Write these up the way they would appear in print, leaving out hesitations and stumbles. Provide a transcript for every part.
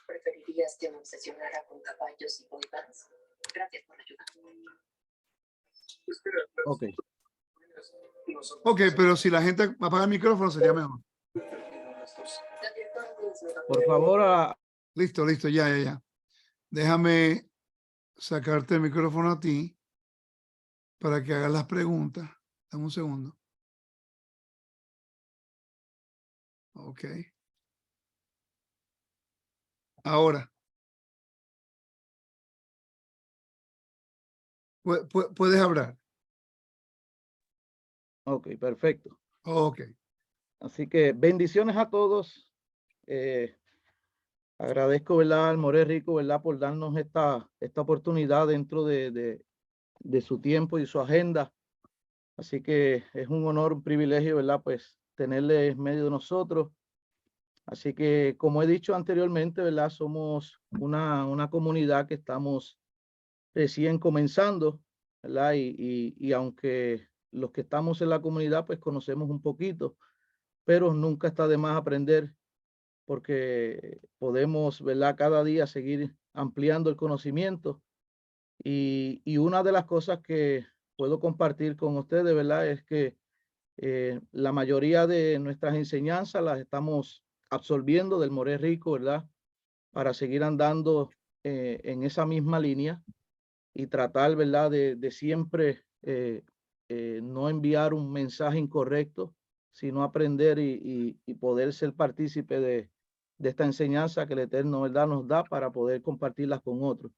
¿Preferirías que me obsesionara con caballos y boy bands? Gracias por la ayuda. Ok. Ok, pero si la gente apaga el micrófono sería mejor. Por favor, Listo, listo, ya. Déjame sacarte el micrófono a ti para que hagas las preguntas. Dame un segundo. Ok. Ahora. Puedes hablar. ok, perfecto. Ok. Así que bendiciones a todos. Agradezco, ¿verdad?, al More Rico, ¿verdad?, por darnos esta oportunidad dentro de su tiempo y su agenda. Así que es un honor, un privilegio, ¿verdad?, pues tenerle en medio de nosotros. Así que, como he dicho anteriormente, ¿verdad?, somos una comunidad que estamos recién comenzando, ¿verdad? Y aunque los que estamos en la comunidad, pues conocemos un poquito, pero nunca está de más aprender, porque podemos, ¿verdad?, cada día seguir ampliando el conocimiento. Y una de las cosas que puedo compartir con ustedes, ¿verdad?, es que la mayoría de nuestras enseñanzas las estamos absorbiendo del More Rico, ¿verdad?, para seguir andando en esa misma línea y tratar, ¿verdad?, de siempre no enviar un mensaje incorrecto, sino aprender y poder ser partícipe de esta enseñanza que el Eterno, ¿verdad?, nos da para poder compartirlas con otros.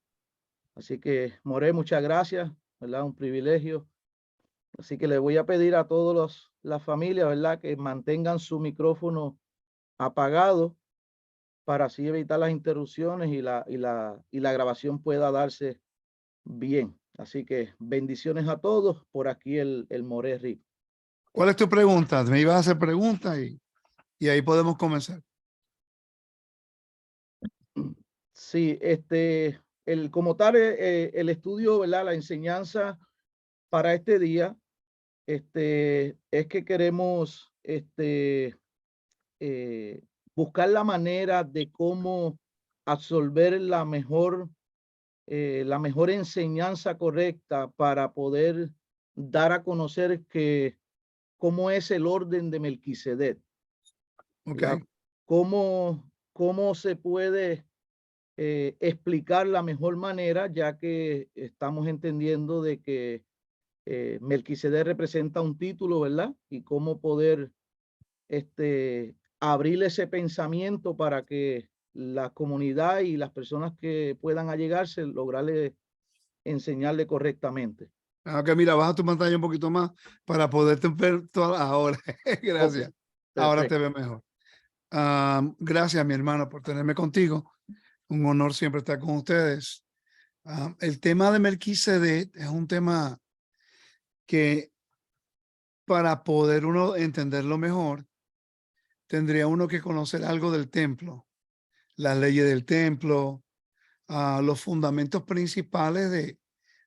Así que, More, muchas gracias, ¿verdad? Un privilegio. Así que le voy a pedir a todas las familias, ¿verdad?, que mantengan su micrófono apagado para así evitar las interrupciones y la grabación pueda darse bien. Así que bendiciones a todos. Por aquí el More Rico. ¿Cuál es tu pregunta? Me ibas a hacer preguntas y ahí podemos comenzar. Sí, como tal, el estudio, ¿verdad?, la enseñanza para este día, es que queremos buscar la manera de cómo absorber la mejor enseñanza correcta para poder dar a conocer cómo es el orden de Melquisedec. Ok. ¿Cómo se puede explicar la mejor manera, ya que estamos entendiendo de que Melquisedec representa un título, ¿verdad? Y cómo poder abrir ese pensamiento para que la comunidad y las personas que puedan allegarse, lograrle enseñarle correctamente. Ok, mira, baja tu pantalla un poquito más para poderte ver toda ahora. Gracias. Okay, Ahora te perfecto. veo mejor. Gracias, mi hermano, por tenerme contigo. Un honor siempre estar con ustedes. El tema de Melquisedec es un tema que para poder uno entenderlo mejor, tendría uno que conocer algo del templo, las leyes del templo, los fundamentos principales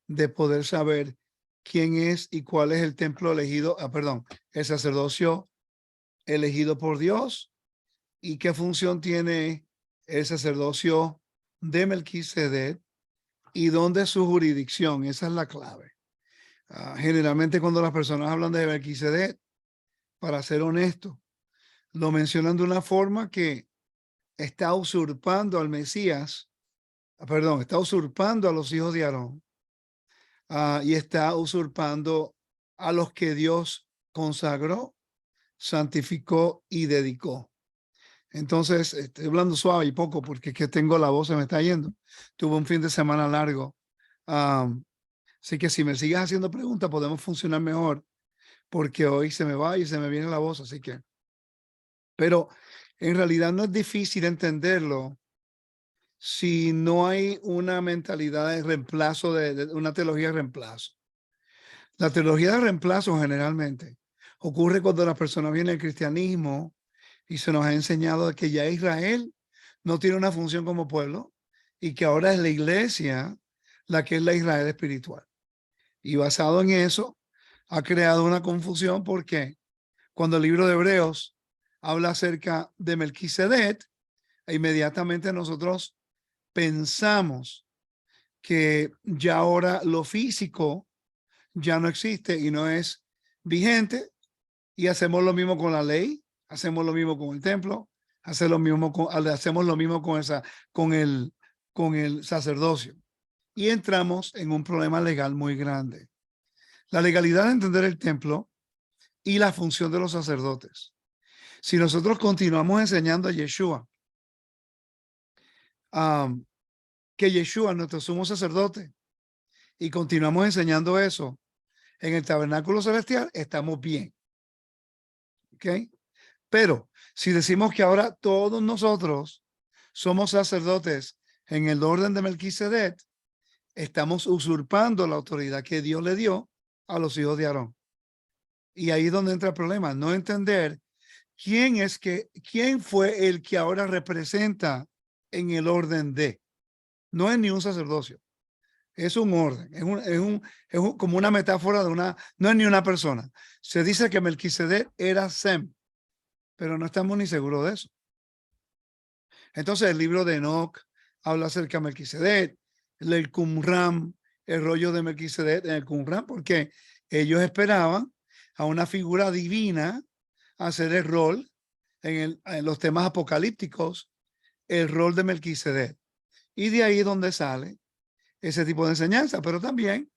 de poder saber quién es y cuál es el templo elegido, el sacerdocio elegido por Dios y qué función tiene el sacerdocio de Melquisedec y dónde es su jurisdicción. Esa es la clave. Generalmente cuando las personas hablan de Melquisedec, para ser honesto, lo mencionan de una forma que está usurpando al Mesías, está usurpando a los hijos de Aarón y está usurpando a los que Dios consagró, santificó y dedicó. Entonces, estoy hablando suave y poco porque es que tengo la voz, se me está yendo. Tuve un fin de semana largo. Así que si me sigues haciendo preguntas, podemos funcionar mejor porque hoy se me va y se me viene la voz, así que. Pero en realidad no es difícil entenderlo si no hay una mentalidad de reemplazo, de una teología de reemplazo. La teología de reemplazo generalmente ocurre cuando las personas vienen al cristianismo y se nos ha enseñado que ya Israel no tiene una función como pueblo y que ahora es la iglesia la que es la Israel espiritual. Y basado en eso, ha creado una confusión porque cuando el libro de Hebreos habla acerca de Melquisedec, e inmediatamente nosotros pensamos que ya ahora lo físico ya no existe y no es vigente, y hacemos lo mismo con la ley, hacemos lo mismo con el templo, hacemos lo mismo con el sacerdocio, y entramos en un problema legal muy grande. La legalidad de entender el templo y la función de los sacerdotes. Si nosotros continuamos enseñando a Yeshua, que Yeshua es nuestro sumo sacerdote, y continuamos enseñando eso en el tabernáculo celestial, estamos bien. ¿Ok? Pero si decimos que ahora todos nosotros somos sacerdotes en el orden de Melquisedec, estamos usurpando la autoridad que Dios le dio a los hijos de Aarón. Y ahí es donde entra el problema, no entender quién fue el que ahora representa en el orden de. No es ni un sacerdocio, es un orden, como una metáfora no es ni una persona. Se dice que Melquisedec era Sem, pero no estamos ni seguros de eso. Entonces el libro de Enoch habla acerca de Melquisedec, el Qumran, el rollo de Melquisedec en el Qumran, porque ellos esperaban a una figura divina hacer el rol en los temas apocalípticos, el rol de Melquisedec. Y de ahí es donde sale ese tipo de enseñanza. Pero también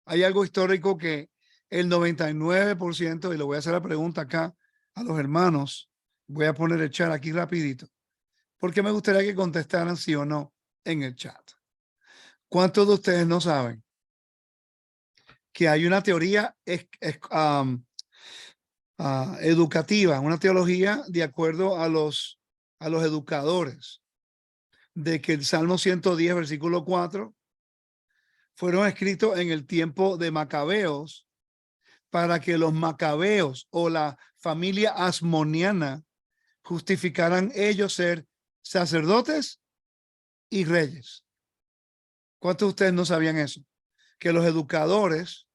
hay algo histórico que el 99%, y le voy a hacer la pregunta acá a los hermanos, voy a poner el chat aquí rapidito, porque me gustaría que contestaran sí o no en el chat. ¿Cuántos de ustedes no saben que hay una teoría educativa, una teología de acuerdo a los educadores, de que el Salmo 110, versículo 4, fueron escritos en el tiempo de Macabeos para que los macabeos o la familia asmoniana justificaran ellos ser sacerdotes y reyes? ¿Cuántos de ustedes no sabían eso? Que los educadores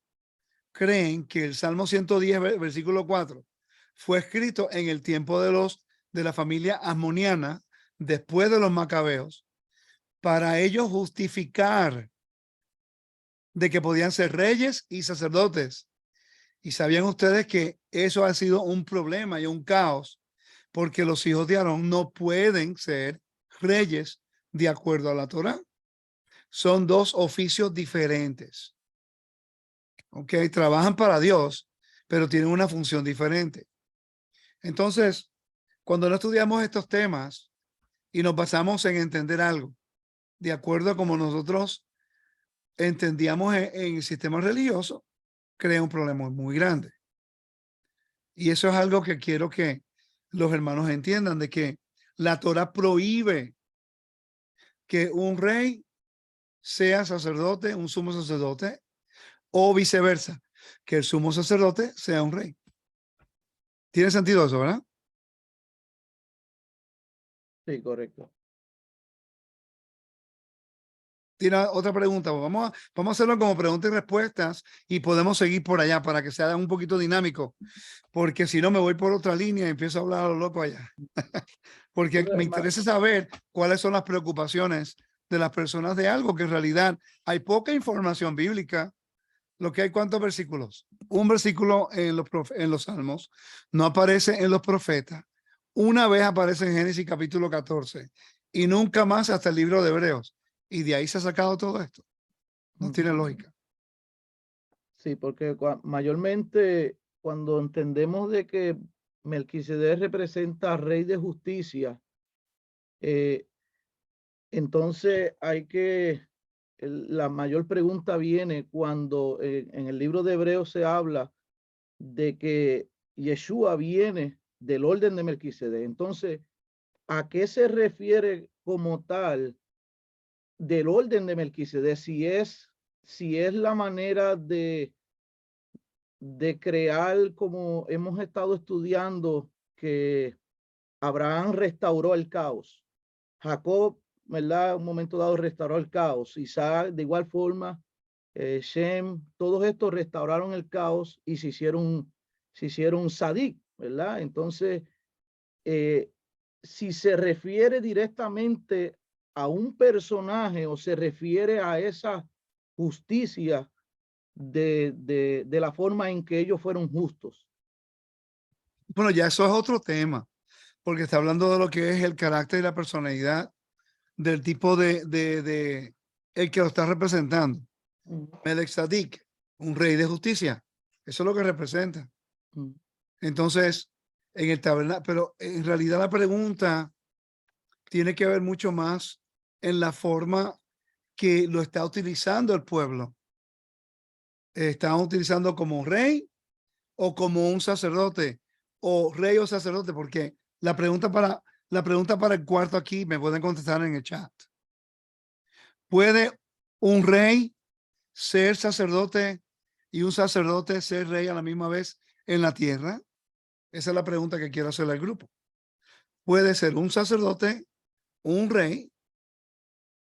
creen que el Salmo 110, versículo 4, fue escrito en el tiempo de la familia asmoniana, después de los macabeos, para ellos justificar de que podían ser reyes y sacerdotes. Y sabían ustedes que eso ha sido un problema y un caos, porque los hijos de Aarón no pueden ser reyes de acuerdo a la Torá. Son dos oficios diferentes. ¿Ok? Trabajan para Dios, pero tienen una función diferente. Entonces, cuando no estudiamos estos temas y nos basamos en entender algo, de acuerdo a como nosotros entendíamos en el sistema religioso, crea un problema muy grande. Y eso es algo que quiero que los hermanos entiendan, de que la Torá prohíbe que un rey sea sacerdote, un sumo sacerdote, o viceversa, que el sumo sacerdote sea un rey. ¿Tiene sentido eso, verdad? Sí, correcto. ¿Tiene otra pregunta? Vamos a hacerlo como preguntas y respuestas y podemos seguir por allá para que sea un poquito dinámico, porque si no me voy por otra línea y empiezo a hablar a lo loco allá. Porque me interesa saber cuáles son las preocupaciones de las personas de algo que en realidad hay poca información bíblica. Lo que hay, ¿cuántos versículos? Un versículo en los Salmos, no aparece en los profetas. Una vez aparece en Génesis capítulo 14 y nunca más hasta el libro de Hebreos. Y de ahí se ha sacado todo esto. No tiene lógica. Sí, porque mayormente cuando entendemos de que Melquisedec representa al Rey de Justicia, entonces la mayor pregunta viene cuando en el libro de Hebreos se habla de que Yeshua viene del orden de Melquisedec. Entonces, ¿a qué se refiere como tal del orden de Melquisedec? Si es la manera de crear, como hemos estado estudiando, que Abraham restauró el caos. Jacob, ¿verdad? Un momento dado restauró el caos. Isaac, de igual forma, Shem, todos estos restauraron el caos y se hicieron sadik, ¿verdad? Entonces, si se refiere directamente a un personaje o se refiere a esa justicia de la forma en que ellos fueron justos. Bueno, ya eso es otro tema, porque está hablando de lo que es el carácter y la personalidad del tipo de el que lo está representando. Melech Tzadik, un rey de justicia. Eso es lo que representa. Entonces, en el tabernáculo, pero en realidad la pregunta tiene que ver mucho más en la forma que lo está utilizando el pueblo. ¿Están utilizando como rey o como un sacerdote? O rey o sacerdote, porque la pregunta para el cuarto aquí me pueden contestar en el chat. ¿Puede un rey ser sacerdote y un sacerdote ser rey a la misma vez en la tierra? Esa es la pregunta que quiero hacerle al grupo. ¿Puede ser un sacerdote, un rey,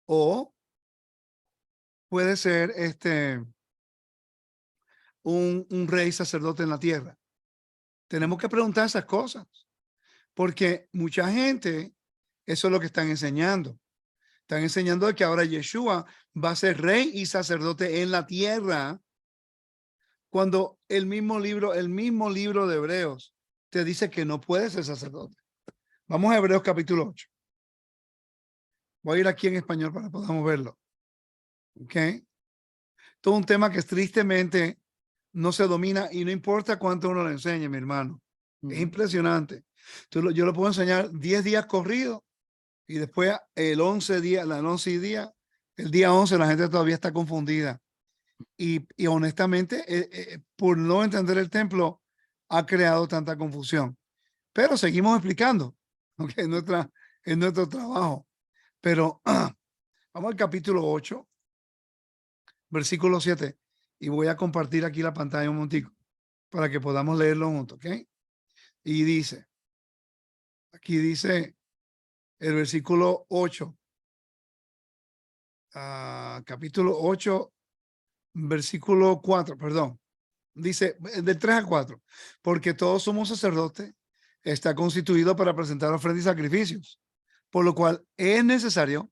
o puede ser un rey sacerdote en la tierra? Tenemos que preguntar esas cosas, porque mucha gente, eso es lo que están enseñando. Están enseñando de que ahora Yeshua va a ser rey y sacerdote en la tierra, cuando el mismo libro de Hebreos te dice que no puede ser sacerdote. Vamos a Hebreos capítulo 8. Voy a ir aquí en español para que podamos verlo. ¿Ok? Todo un tema que tristemente no se domina y no importa cuánto uno le enseñe, mi hermano. Es impresionante. Entonces, yo lo puedo enseñar 10 días corridos y después el 11 día, el día 11 la gente todavía está confundida. Y honestamente, por no entender el templo, ha creado tanta confusión. Pero seguimos explicando, ¿okay? En nuestro trabajo. Pero vamos al capítulo 8, versículo 7. Y voy a compartir aquí la pantalla un momentico para que podamos leerlo juntos, ¿ok? Y dice, aquí dice el versículo 8, capítulo 8, versículo 4, perdón. Dice del 3 al 4, porque todos somos sacerdotes, está constituido para presentar ofrendas y sacrificios, por lo cual es necesario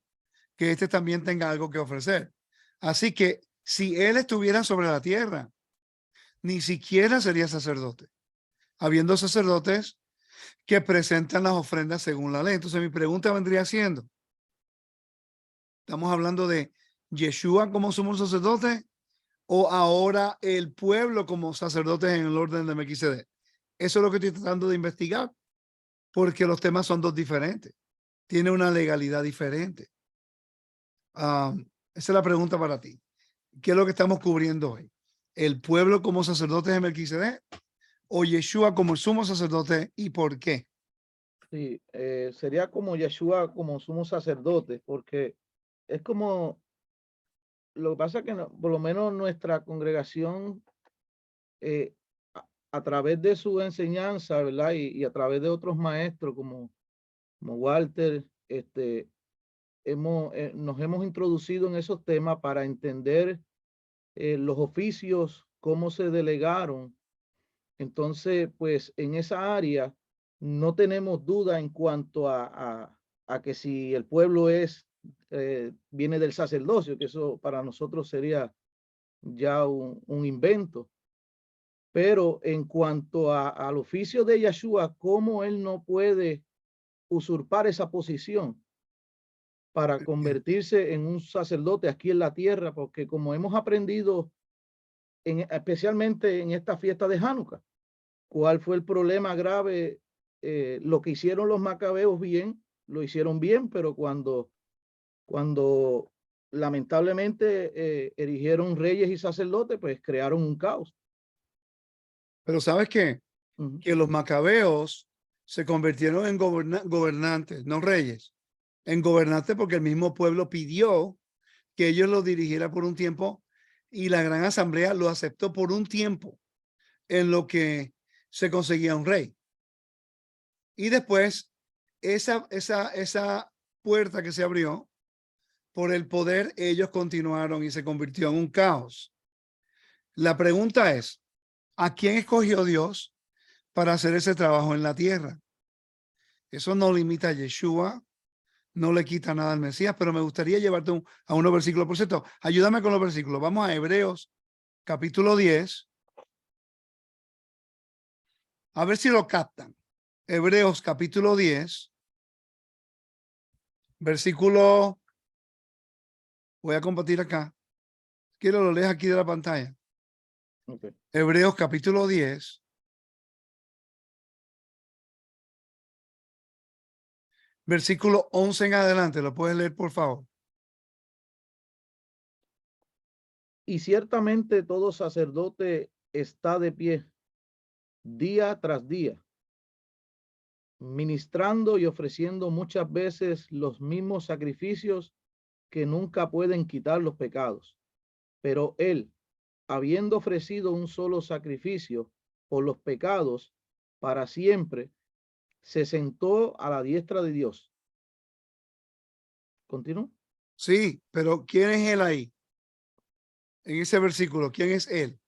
que éste también tenga algo que ofrecer. Así que si él estuviera sobre la tierra, ni siquiera sería sacerdote, habiendo sacerdotes que presentan las ofrendas según la ley. Entonces mi pregunta vendría siendo, ¿estamos hablando de Yeshua como sumo sacerdote o ahora el pueblo como sacerdotes en el orden de Melquisedec? Eso es lo que estoy tratando de investigar, porque los temas son dos diferentes. Tiene una legalidad diferente. Esa es la pregunta para ti. ¿Qué es lo que estamos cubriendo hoy? ¿El pueblo como sacerdotes de Melquisedec o Yeshua como sumo sacerdote, y por qué? Sí, sería como Yeshua como sumo sacerdote, porque es como, lo que pasa es que por lo menos nuestra congregación, a través de su enseñanza, ¿verdad? Y a través de otros maestros como Walter, nos hemos introducido en esos temas para entender los oficios, cómo se delegaron. Entonces, pues en esa área no tenemos duda en cuanto a que si el pueblo viene del sacerdocio, que eso para nosotros sería ya un invento. Pero en cuanto al oficio de Yeshua, cómo él no puede usurpar esa posición para convertirse en un sacerdote aquí en la tierra, porque como hemos aprendido especialmente en esta fiesta de Hanukkah, ¿cuál fue el problema grave? Lo que hicieron los macabeos bien, lo hicieron bien, pero cuando lamentablemente erigieron reyes y sacerdotes, pues crearon un caos. Pero ¿sabes qué? Que los macabeos se convirtieron en gobernantes, no reyes, en gobernantes, porque el mismo pueblo pidió que ellos lo dirigiera por un tiempo y la gran asamblea lo aceptó por un tiempo en lo que se conseguía un rey. Y después esa puerta que se abrió por el poder, ellos continuaron y se convirtió en un caos. La pregunta es, ¿a quién escogió Dios para hacer ese trabajo en la tierra? Eso no limita a Yeshua, no le quita nada al Mesías, pero me gustaría llevarte a unos versículos. Por cierto, ayúdame con los versículos. Vamos a Hebreos capítulo 10. A ver si lo captan. Hebreos capítulo 10, versículo, voy a compartir acá. Quiero lo lees aquí de la pantalla. Okay. Hebreos capítulo 10. Versículo 11 en adelante. ¿Lo puedes leer, por favor? Y ciertamente todo sacerdote está de pie día tras día, ministrando y ofreciendo muchas veces los mismos sacrificios que nunca pueden quitar los pecados. Pero él, habiendo ofrecido un solo sacrificio por los pecados para siempre, se sentó a la diestra de Dios. ¿Continúo? Sí, pero ¿quién es él ahí? En ese versículo, ¿quién es él?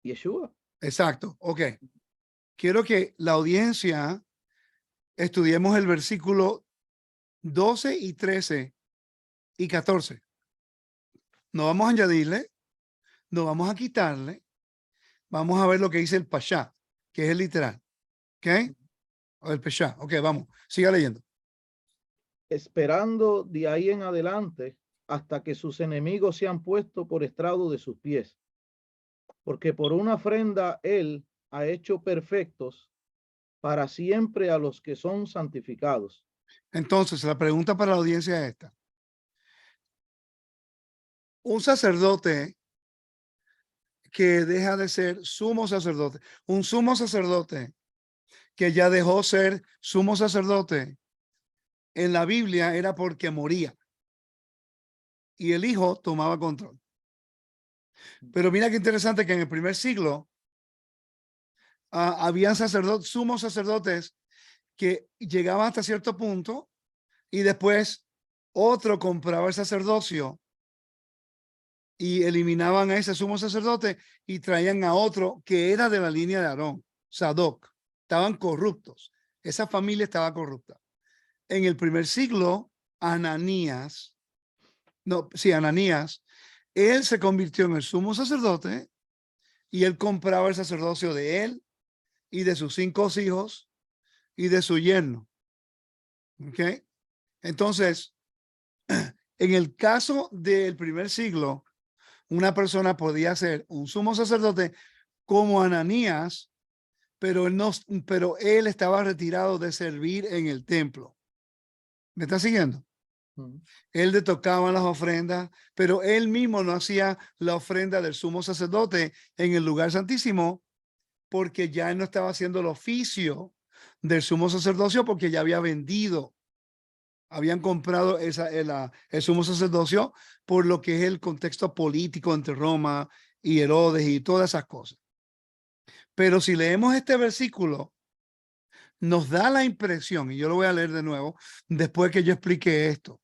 Yeshua. Exacto, ok. Quiero que la audiencia estudiemos el versículo 12 y 13 y 14. No vamos a añadirle, no vamos a quitarle. Vamos a ver lo que dice el Pashá, que es el literal. ¿Ok? O el Peshá. Ok, vamos. Siga leyendo. Esperando de ahí en adelante hasta que sus enemigos sean puestos por estrado de sus pies. Porque por una ofrenda él ha hecho perfectos para siempre a los que son santificados. Entonces, la pregunta para la audiencia es esta. Un sacerdote que deja de ser sumo sacerdote, un sumo sacerdote que ya dejó ser sumo sacerdote, en la Biblia era porque moría y el hijo tomaba control. Pero mira qué interesante que en el primer siglo habían sacerdotes, sumos sacerdotes que llegaban hasta cierto punto y después otro compraba el sacerdocio y eliminaban a ese sumo sacerdote y traían a otro que era de la línea de Aarón, Sadoc. Estaban corruptos. Esa familia estaba corrupta. En el primer siglo, Ananías, él se convirtió en el sumo sacerdote y él compraba el sacerdocio de él y de sus 5 hijos y de su yerno. ¿Ok? Entonces, en el caso del primer siglo, una persona podía ser un sumo sacerdote como Ananías, pero él estaba retirado de servir en el templo. ¿Me está siguiendo? Él le tocaba las ofrendas, pero él mismo no hacía la ofrenda del sumo sacerdote en el lugar santísimo porque ya él no estaba haciendo el oficio del sumo sacerdocio porque ya había vendido. Habían comprado el sumo sacerdocio por lo que es el contexto político entre Roma y Herodes y todas esas cosas. Pero si leemos este versículo, nos da la impresión, y yo lo voy a leer de nuevo, después que yo explique esto,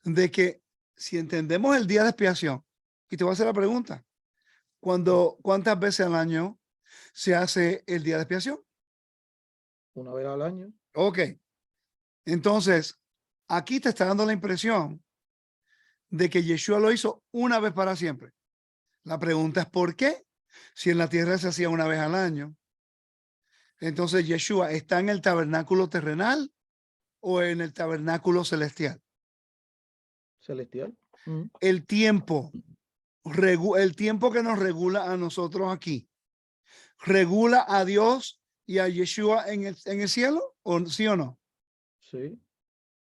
de que si entendemos el día de expiación, y te voy a hacer la pregunta, ¿cuántas veces al año se hace el día de expiación? Una vez al año. Ok. Entonces, aquí te está dando la impresión de que Yeshua lo hizo una vez para siempre. La pregunta es ¿por qué? Si en la tierra se hacía una vez al año. Entonces, Yeshua está en el tabernáculo terrenal o en el tabernáculo celestial. Celestial. El tiempo que nos regula a nosotros aquí, ¿regula a Dios y a Yeshua en el cielo? ¿O sí o no? Sí.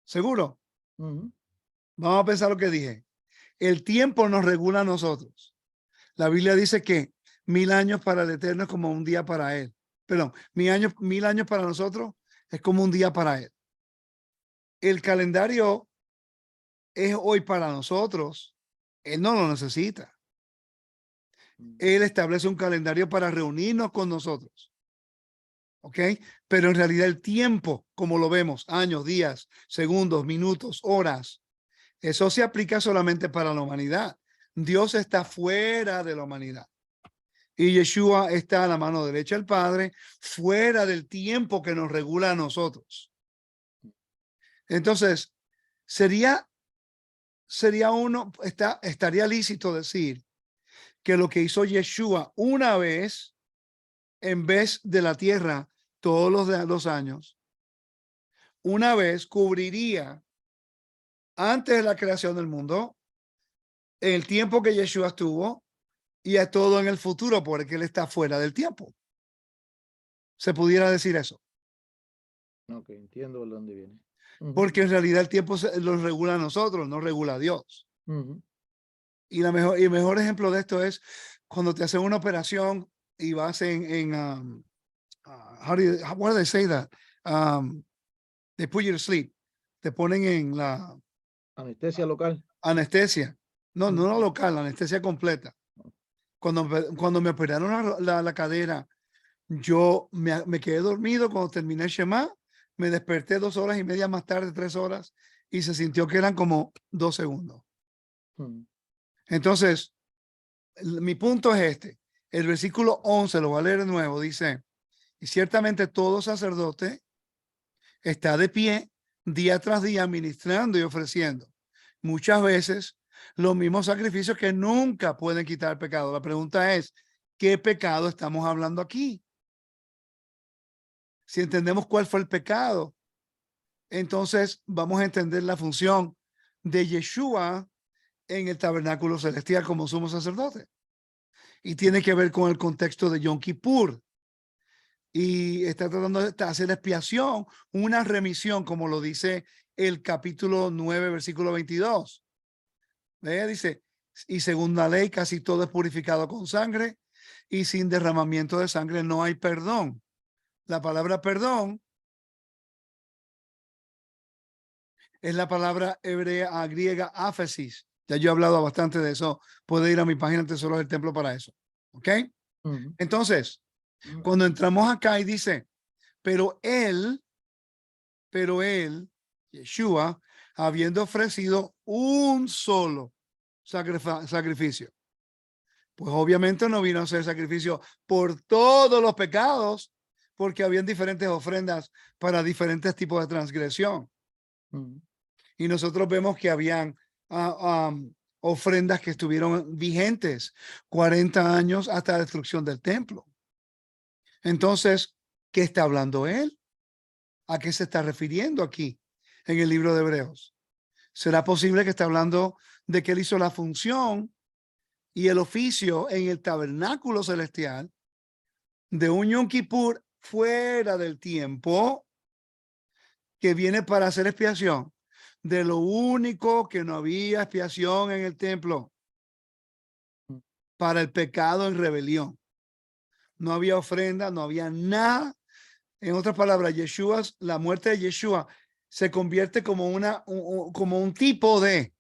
¿Seguro? Vamos a pensar lo que dije. El tiempo nos regula a nosotros. La Biblia dice que 1000 años para el Eterno es como un día para Él. Perdón, 1000 años para nosotros es como un día para Él. El calendario es hoy para nosotros. Él no lo necesita. Él establece un calendario para reunirnos con nosotros. ¿Ok? Pero en realidad el tiempo, como lo vemos, años, días, segundos, minutos, horas, eso se aplica solamente para la humanidad. Dios está fuera de la humanidad. Y Yeshua está a la mano derecha del Padre, fuera del tiempo que nos regula a nosotros. Entonces, estaría lícito decir que lo que hizo Yeshua una vez en vez de la tierra todos los años, una vez cubriría antes de la creación del mundo, el tiempo que Yeshua estuvo y a todo en el futuro, porque él está fuera del tiempo. Se pudiera decir eso. Ok, entiendo por dónde viene. Porque en realidad el tiempo lo regula a nosotros, no regula a Dios. Y el mejor ejemplo de esto es cuando te hacen una operación y vas what do they say that? They put you to sleep. Te ponen en la Anestesia local. anestesia. No la local, la anestesia completa. Cuando me operaron la cadera, yo me quedé dormido cuando terminé el Shema, me desperté 2 horas y media más tarde, 3 horas, y se sintió que eran como 2 segundos. Entonces, mi punto es este. El versículo 11, lo voy a leer de nuevo, dice, y ciertamente todo sacerdote está de pie día tras día ministrando y ofreciendo muchas veces los mismos sacrificios que nunca pueden quitar el pecado. La pregunta es, ¿qué pecado estamos hablando aquí? Si entendemos cuál fue el pecado, entonces vamos a entender la función de Yeshua en el tabernáculo celestial como sumo sacerdote. Y tiene que ver con el contexto de Yom Kippur. Y está tratando de hacer expiación, una remisión, como lo dice el capítulo 9, versículo 22. Dice, y según la ley, casi todo es purificado con sangre, y sin derramamiento de sangre no hay perdón. La palabra perdón es la palabra hebrea griega áfesis. Ya yo he hablado bastante de eso. Puede ir a mi página Tesoros del Templo para eso. ¿Ok? Entonces, cuando entramos acá y dice, pero él, Yeshua, habiendo ofrecido un solo sacrificio, pues obviamente no vino a hacer sacrificio por todos los pecados, porque habían diferentes ofrendas para diferentes tipos de transgresión. Y nosotros vemos que habían ofrendas que estuvieron vigentes 40 años hasta la destrucción del templo. Entonces, ¿qué está hablando él? ¿A qué se está refiriendo aquí en el libro de Hebreos? ¿Será posible que está hablando de que él hizo la función y el oficio en el tabernáculo celestial de un Yom Kippur fuera del tiempo, que viene para hacer expiación de lo único que no había expiación en el templo, para el pecado en rebelión? No había ofrenda, no había nada. En otras palabras, la muerte de Yeshua se convierte como como un tipo de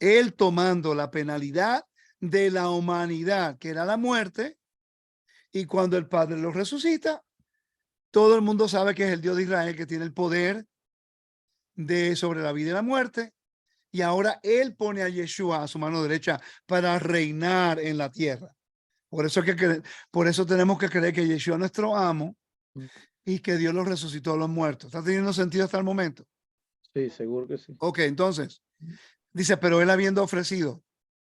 él tomando la penalidad de la humanidad, que era la muerte, y cuando el Padre lo resucita, todo el mundo sabe que es el Dios de Israel, que tiene el poder sobre la vida y la muerte, y ahora él pone a Yeshua a su mano derecha para reinar en la tierra. Por eso tenemos que creer que Yeshua es nuestro amo y que Dios lo resucitó a los muertos. ¿Está teniendo sentido hasta el momento? Sí, seguro que sí. Ok, entonces, dice, pero él habiendo ofrecido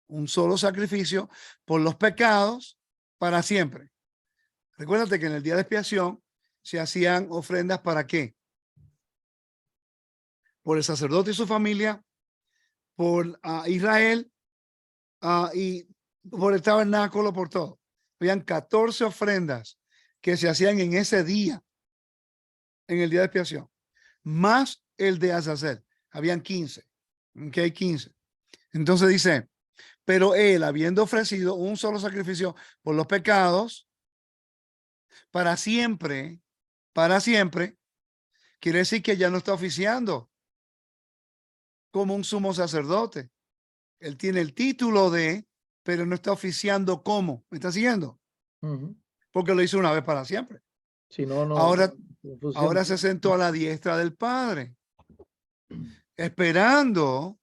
un solo sacrificio por los pecados para siempre. Recuérdate que en el día de expiación se hacían ofrendas ¿para qué? Por el sacerdote y su familia, por Israel y por el tabernáculo, por todo. Habían 14 ofrendas que se hacían en ese día, en el día de expiación, más el de Azazel. Habían 15. Ok, 15. Entonces dice, pero él, habiendo ofrecido un solo sacrificio por los pecados, para siempre, quiere decir que ya no está oficiando como un sumo sacerdote. Él tiene el título pero no está oficiando como. ¿Me está siguiendo? Porque lo hizo una vez para siempre. Si no, Ahora se sentó a la diestra del Padre, esperando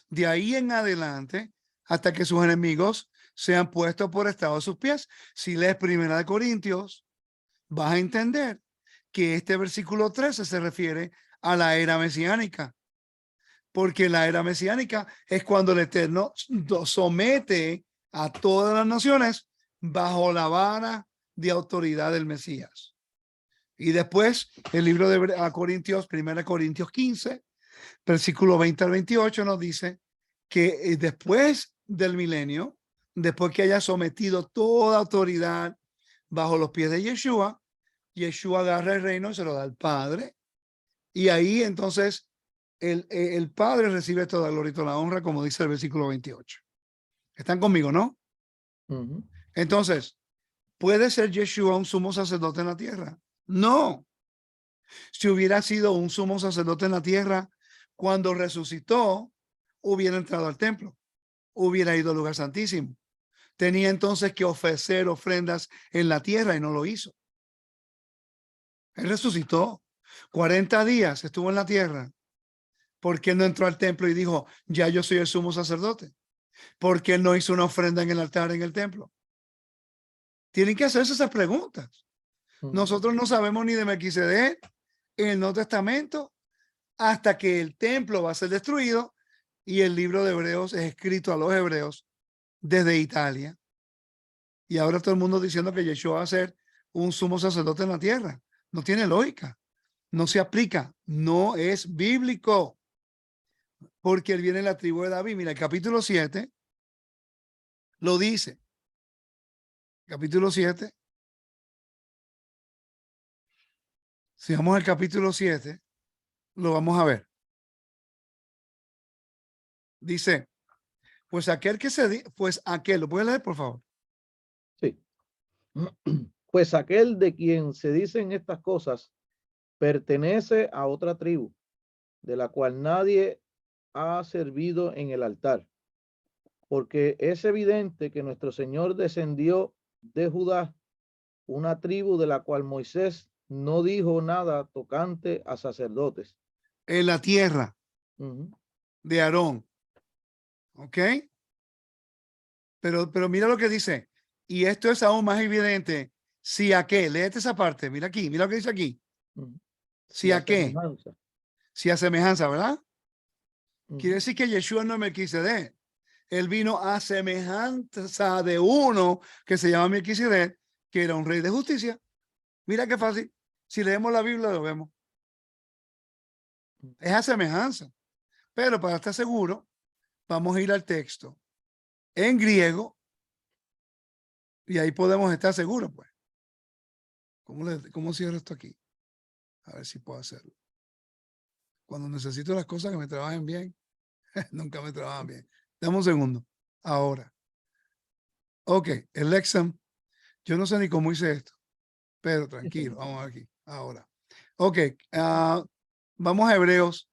de ahí en adelante hasta que sus enemigos sean puestos por estado de sus pies. Si lees 1 Corintios, vas a entender que este versículo 13 se refiere a la era mesiánica, porque la era mesiánica es cuando el Eterno somete a todas las naciones bajo la vara de autoridad del Mesías. Y después el libro de Corintios, 1 Corintios 15, versículo 20 al 28 nos dice que después del milenio, después que haya sometido toda autoridad bajo los pies de Yeshua, Yeshua agarra el reino y se lo da al Padre. Y ahí entonces el Padre recibe toda gloria y toda la honra, como dice el versículo 28. ¿Están conmigo, no? Ujú. Entonces, ¿puede ser Yeshua un sumo sacerdote en la tierra? No. Si hubiera sido un sumo sacerdote en la tierra, cuando resucitó, hubiera entrado al templo, hubiera ido al lugar santísimo. Tenía entonces que ofrecer ofrendas en la tierra y no lo hizo. Él resucitó. 40 días estuvo en la tierra. ¿Por qué no entró al templo y dijo, ya yo soy el sumo sacerdote? ¿Por qué no hizo una ofrenda en el altar en el templo? Tienen que hacerse esas preguntas. Nosotros no sabemos ni de Melquisedec en el Nuevo Testamento hasta que el templo va a ser destruido y el libro de Hebreos es escrito a los hebreos desde Italia. Y ahora todo el mundo diciendo que Yeshua va a ser un sumo sacerdote en la tierra. No tiene lógica. No se aplica. No es bíblico. Porque él viene en la tribu de David. Mira, el capítulo 7 lo dice. Capítulo 7. Si vamos al capítulo 7, lo vamos a ver. Dice, pues aquel, ¿lo puedes leer, por favor? Sí. Pues aquel de quien se dicen estas cosas pertenece a otra tribu, de la cual nadie ha servido en el altar, porque es evidente que nuestro Señor descendió de Judá, una tribu de la cual Moisés no dijo nada tocante a sacerdotes. En la tierra Ujú. de Aarón. ¿Ok? Pero mira lo que dice. Y esto es aún más evidente. Si a qué, léete esa parte. Mira aquí, mira lo que dice aquí. Ujú. Si a qué, semejanza. si a semejanza, ¿verdad? Ujú. Quiere decir que Yeshua no es Melquisedec. Él vino a semejanza de uno que se llama Melquisedec, que era un rey de justicia. Mira qué fácil. Si leemos la Biblia, lo vemos. Es a semejanza. Pero para estar seguro, vamos a ir al texto en griego y ahí podemos estar seguros, pues. ¿Cómo cierro esto aquí? A ver si puedo hacerlo. Cuando necesito las cosas que me trabajen bien, nunca me trabajan bien. Dame un segundo. Ahora. Ok, el exam. Yo no sé ni cómo hice esto, pero tranquilo, vamos aquí. Ahora. Ok, vamos a Hebreos,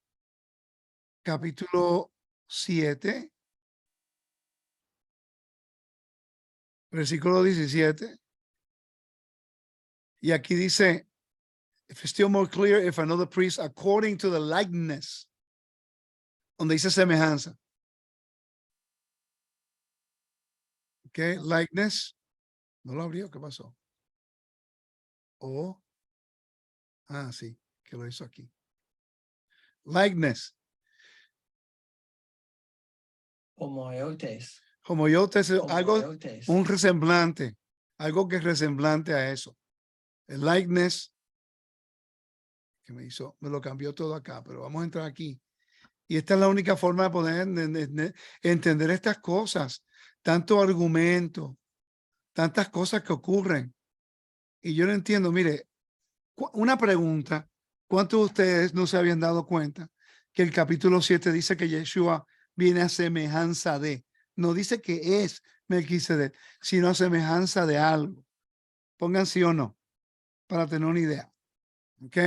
capítulo 7, versículo 17. Y aquí dice, if it's still more clear, if another priest according to the likeness, donde dice semejanza. Ok, likeness. No lo abrió, ¿qué pasó? Sí, que lo hizo aquí. Likeness. Homoeotes. Homoeotes es algo, Homoeotes. un resemblante, algo que es resemblante a eso. El likeness, que me lo cambió todo acá, pero vamos a entrar aquí. Y esta es la única forma de poder entender estas cosas, tanto argumento, tantas cosas que ocurren. Y yo no entiendo, mire, una pregunta, ¿cuántos de ustedes no se habían dado cuenta que el capítulo 7 dice que Yeshua viene a semejanza de, no dice que es Melquisedec, sino a semejanza de algo? Pongan sí o no, para tener una idea. ¿Ok?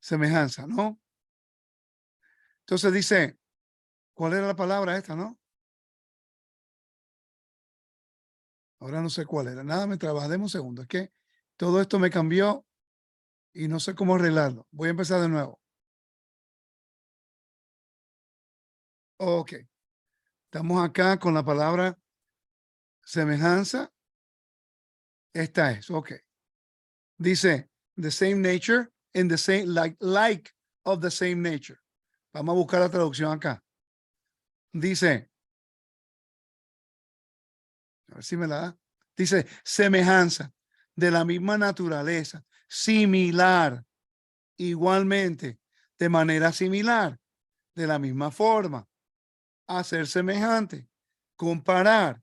Semejanza, ¿no? Entonces dice, ¿cuál era la palabra esta, no? Ahora no sé cuál era. Nada me trabaja. Deme un segundo. Es que todo esto me cambió y no sé cómo arreglarlo. Voy a empezar de nuevo. Ok. Estamos acá con la palabra semejanza. Esta es, ok. Dice, the same nature and the same, like of the same nature. Vamos a buscar la traducción acá. Dice, a ver si me la da. Dice, semejanza, de la misma naturaleza, similar, igualmente, de manera similar, de la misma forma, hacer semejante, comparar,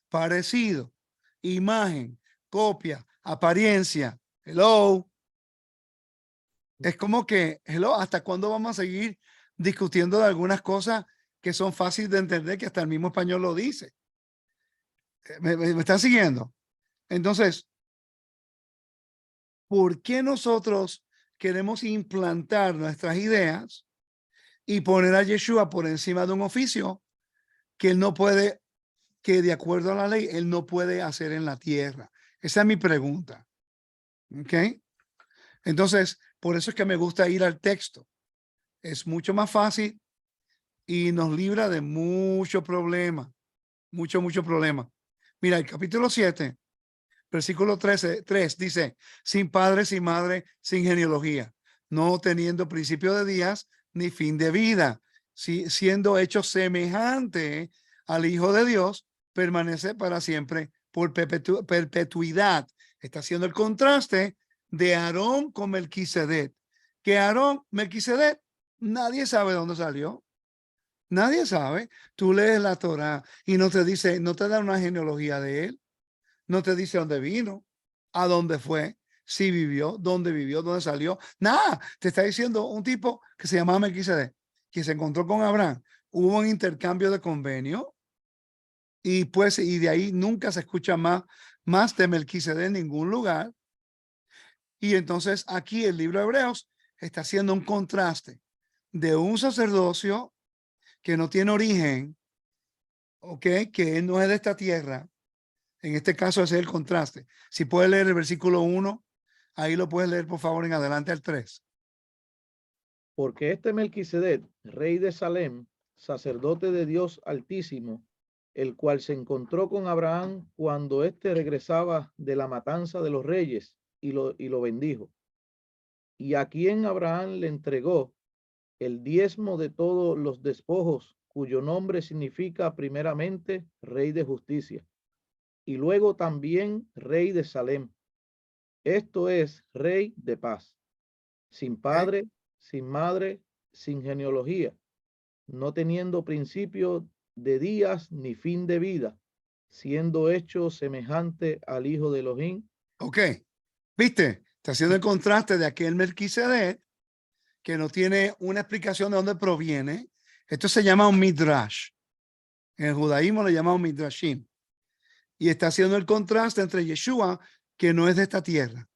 parecido, imagen, copia, apariencia. Hello. Es como que, hello, ¿hasta cuándo vamos a seguir discutiendo de algunas cosas que son fáciles de entender, que hasta el mismo español lo dice? ¿Me están siguiendo? Entonces, ¿por qué nosotros queremos implantar nuestras ideas y poner a Yeshua por encima de un oficio que él no puede, que de acuerdo a la ley, él no puede hacer en la tierra? Esa es mi pregunta. ¿Ok? Entonces, por eso es que me gusta ir al texto. Es mucho más fácil y nos libra de mucho problema. Mucho problema. Mira, el capítulo 7, versículo 3 dice, sin padre, sin madre, sin genealogía, no teniendo principio de días ni fin de vida, siendo hecho semejante al Hijo de Dios, permanece para siempre por perpetuidad. Está haciendo el contraste de Aarón con Melquisedec. Que Aarón, Melquisedec, nadie sabe dónde salió. Nadie sabe. Tú lees la Torá y no te dice, no te da una genealogía de él. No te dice dónde vino, a dónde fue, si vivió, dónde salió. Nada, te está diciendo un tipo que se llamaba Melquisedec, que se encontró con Abraham. Hubo un intercambio de convenio y pues, y de ahí nunca se escucha más de Melquisedec en ningún lugar. Y entonces aquí el libro de Hebreos está haciendo un contraste de un sacerdocio que no tiene origen, ¿ok? Que no es de esta tierra. En este caso ese es el contraste. Si puedes leer el versículo 1, ahí lo puedes leer por favor en adelante al 3. Porque este Melquisedec, rey de Salem, sacerdote de Dios Altísimo, el cual se encontró con Abraham cuando éste regresaba de la matanza de los reyes y lo bendijo. Y a quien Abraham le entregó el diezmo de todos los despojos, cuyo nombre significa primeramente Rey de Justicia, y luego también Rey de Salem. Esto es Rey de Paz, sin padre, sin madre, sin genealogía, no teniendo principio de días ni fin de vida, siendo hecho semejante al Hijo de Elohim. Ok, ¿viste? Está haciendo el contraste de aquel Melquisedec que no tiene una explicación de dónde proviene. Esto se llama un midrash. En el judaísmo le llamamos midrashim. Y está haciendo el contraste entre Yeshua, que no es de esta tierra.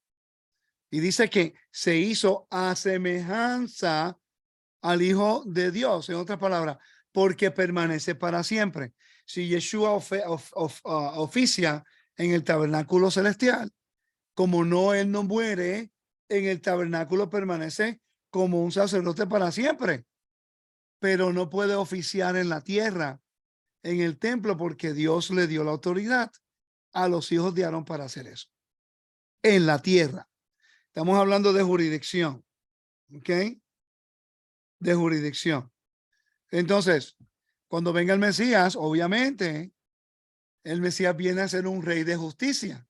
Y dice que se hizo a semejanza al Hijo de Dios, en otras palabras, porque permanece para siempre. Si Yeshua oficia en el tabernáculo celestial, como no, él no muere, en el tabernáculo permanece como un sacerdote para siempre, pero no puede oficiar en la tierra, en el templo, porque Dios le dio la autoridad a los hijos de Aarón para hacer eso. En la tierra. Estamos hablando de jurisdicción. ¿Ok? De jurisdicción. Entonces, cuando venga el Mesías, obviamente, el Mesías viene a ser un rey de justicia,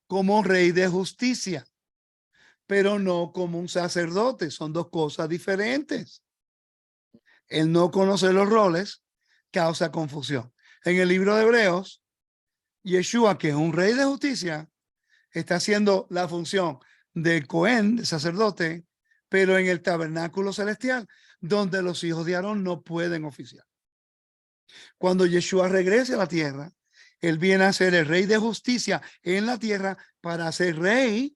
como rey de justicia, pero no como un sacerdote. Son dos cosas diferentes. El no conocer los roles causa confusión. En el libro de Hebreos, Yeshua, que es un rey de justicia, está haciendo la función de Cohen, de sacerdote, pero en el tabernáculo celestial, donde los hijos de Aarón no pueden oficiar. Cuando Yeshua regrese a la tierra, él viene a ser el rey de justicia en la tierra para ser rey,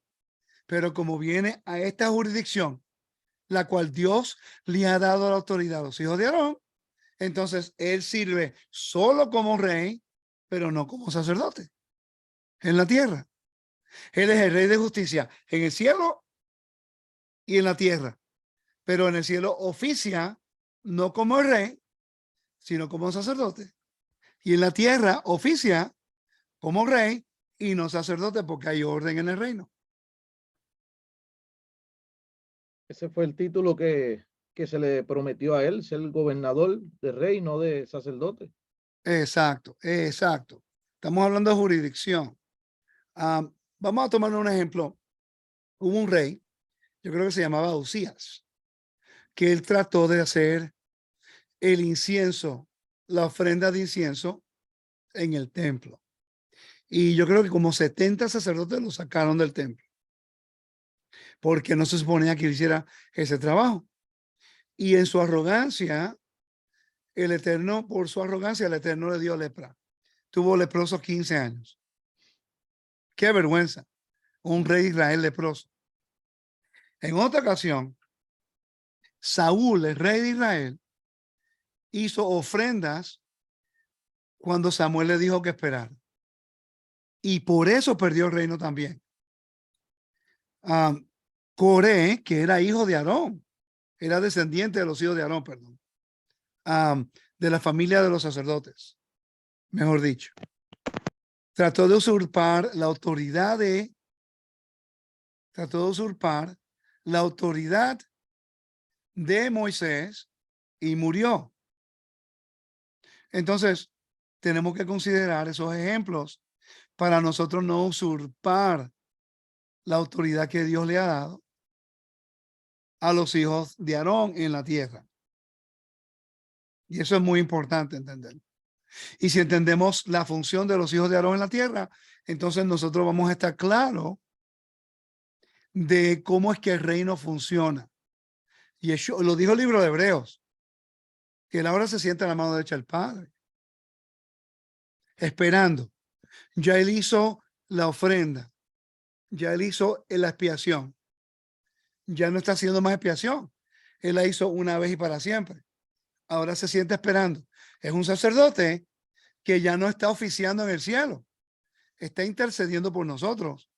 pero como viene a esta jurisdicción, la cual Dios le ha dado la autoridad a los hijos de Aarón, entonces él sirve solo como rey, pero no como sacerdote en la tierra. Él es el rey de justicia en el cielo y en la tierra, pero en el cielo oficia no como el rey, sino como sacerdote. Y en la tierra oficia como rey y no sacerdote, porque hay orden en el reino. Ese fue el título que se le prometió a él, ser el gobernador de rey, no de sacerdote. Exacto, exacto. Estamos hablando de jurisdicción. Vamos a tomar un ejemplo. Hubo un rey, yo creo que se llamaba Usías, que él trató de hacer el incienso, la ofrenda de incienso en el templo. Y yo creo que como 70 sacerdotes lo sacaron del templo, porque no se suponía que él hiciera ese trabajo. Y en su arrogancia, el Eterno, por su arrogancia, el Eterno le dio lepra. Tuvo leproso 15 años. Qué vergüenza. Un rey de Israel leproso. En otra ocasión, Saúl, el rey de Israel, hizo ofrendas cuando Samuel le dijo que esperara. Y por eso perdió el reino también. Coré, que era hijo de Aarón, era descendiente de los hijos de Aarón, perdón, de la familia de los sacerdotes, mejor dicho. Trató de usurpar la autoridad de Moisés y murió. Entonces, tenemos que considerar esos ejemplos para nosotros no usurpar la autoridad que Dios le ha dado a los hijos de Aarón en la tierra. Y eso es muy importante entender. Y si entendemos la función de los hijos de Aarón en la tierra, entonces nosotros vamos a estar claros de cómo es que el reino funciona. Y eso lo dijo el libro de Hebreos, que él ahora se sienta a la mano derecha del Padre, esperando. Ya él hizo la ofrenda, ya él hizo la expiación, ya no está haciendo más expiación. Él la hizo una vez y para siempre. Ahora se siente esperando. Es un sacerdote que ya no está oficiando en el cielo, está intercediendo por nosotros,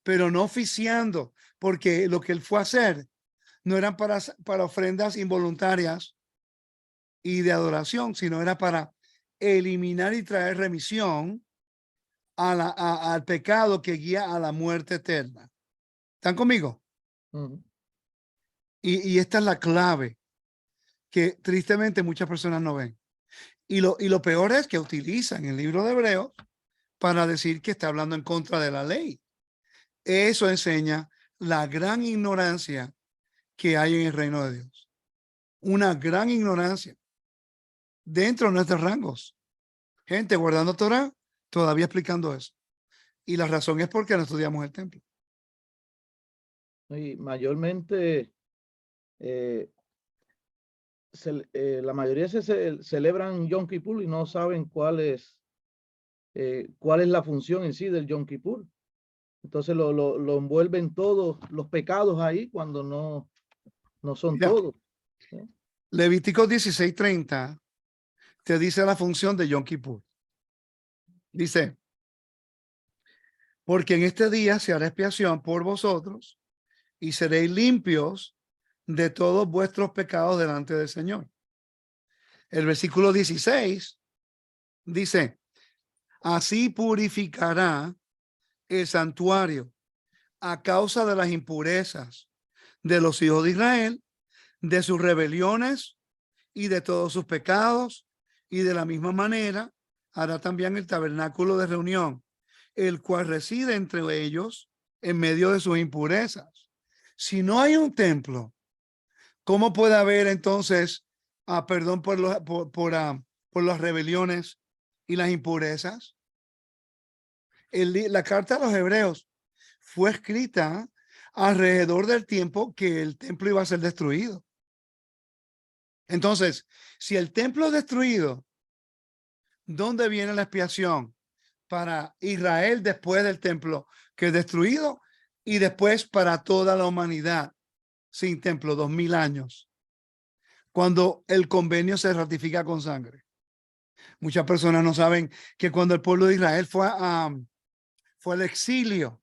pero no oficiando, porque lo que él fue a hacer no eran para ofrendas involuntarias y de adoración, sino era para eliminar y traer remisión al pecado que guía a la muerte eterna. ¿Están conmigo? Y esta es la clave que tristemente muchas personas no ven. Y lo peor es que utilizan el libro de Hebreos para decir que está hablando en contra de la ley. Eso enseña la gran ignorancia que hay en el reino de Dios. Una gran ignorancia dentro de nuestros rangos. Gente guardando Torah, todavía explicando eso. Y la razón es porque no estudiamos el templo. Y mayormente, la mayoría celebran Yom Kippur y no saben cuál es la función en sí del Yom Kippur. Entonces lo envuelven todos los pecados ahí cuando no son Mira, todos. Levítico 16:30 te dice la función de Yom Kippur. Dice, porque en este día se hará expiación por vosotros y seréis limpios de todos vuestros pecados delante del Señor. El versículo 16 dice, así purificará el santuario a causa de las impurezas de los hijos de Israel, de sus rebeliones y de todos sus pecados, y de la misma manera hará también el tabernáculo de reunión, el cual reside entre ellos en medio de sus impurezas. Si no hay un templo, ¿cómo puede haber entonces perdón por las rebeliones y las impurezas? La carta a los Hebreos fue escrita alrededor del tiempo que el templo iba a ser destruido. Entonces, si el templo es destruido, ¿dónde viene la expiación para Israel después del templo que es destruido y después para toda la humanidad sin templo, 2000 años, cuando el convenio se ratifica con sangre? Muchas personas no saben que cuando el pueblo de Israel fue al exilio,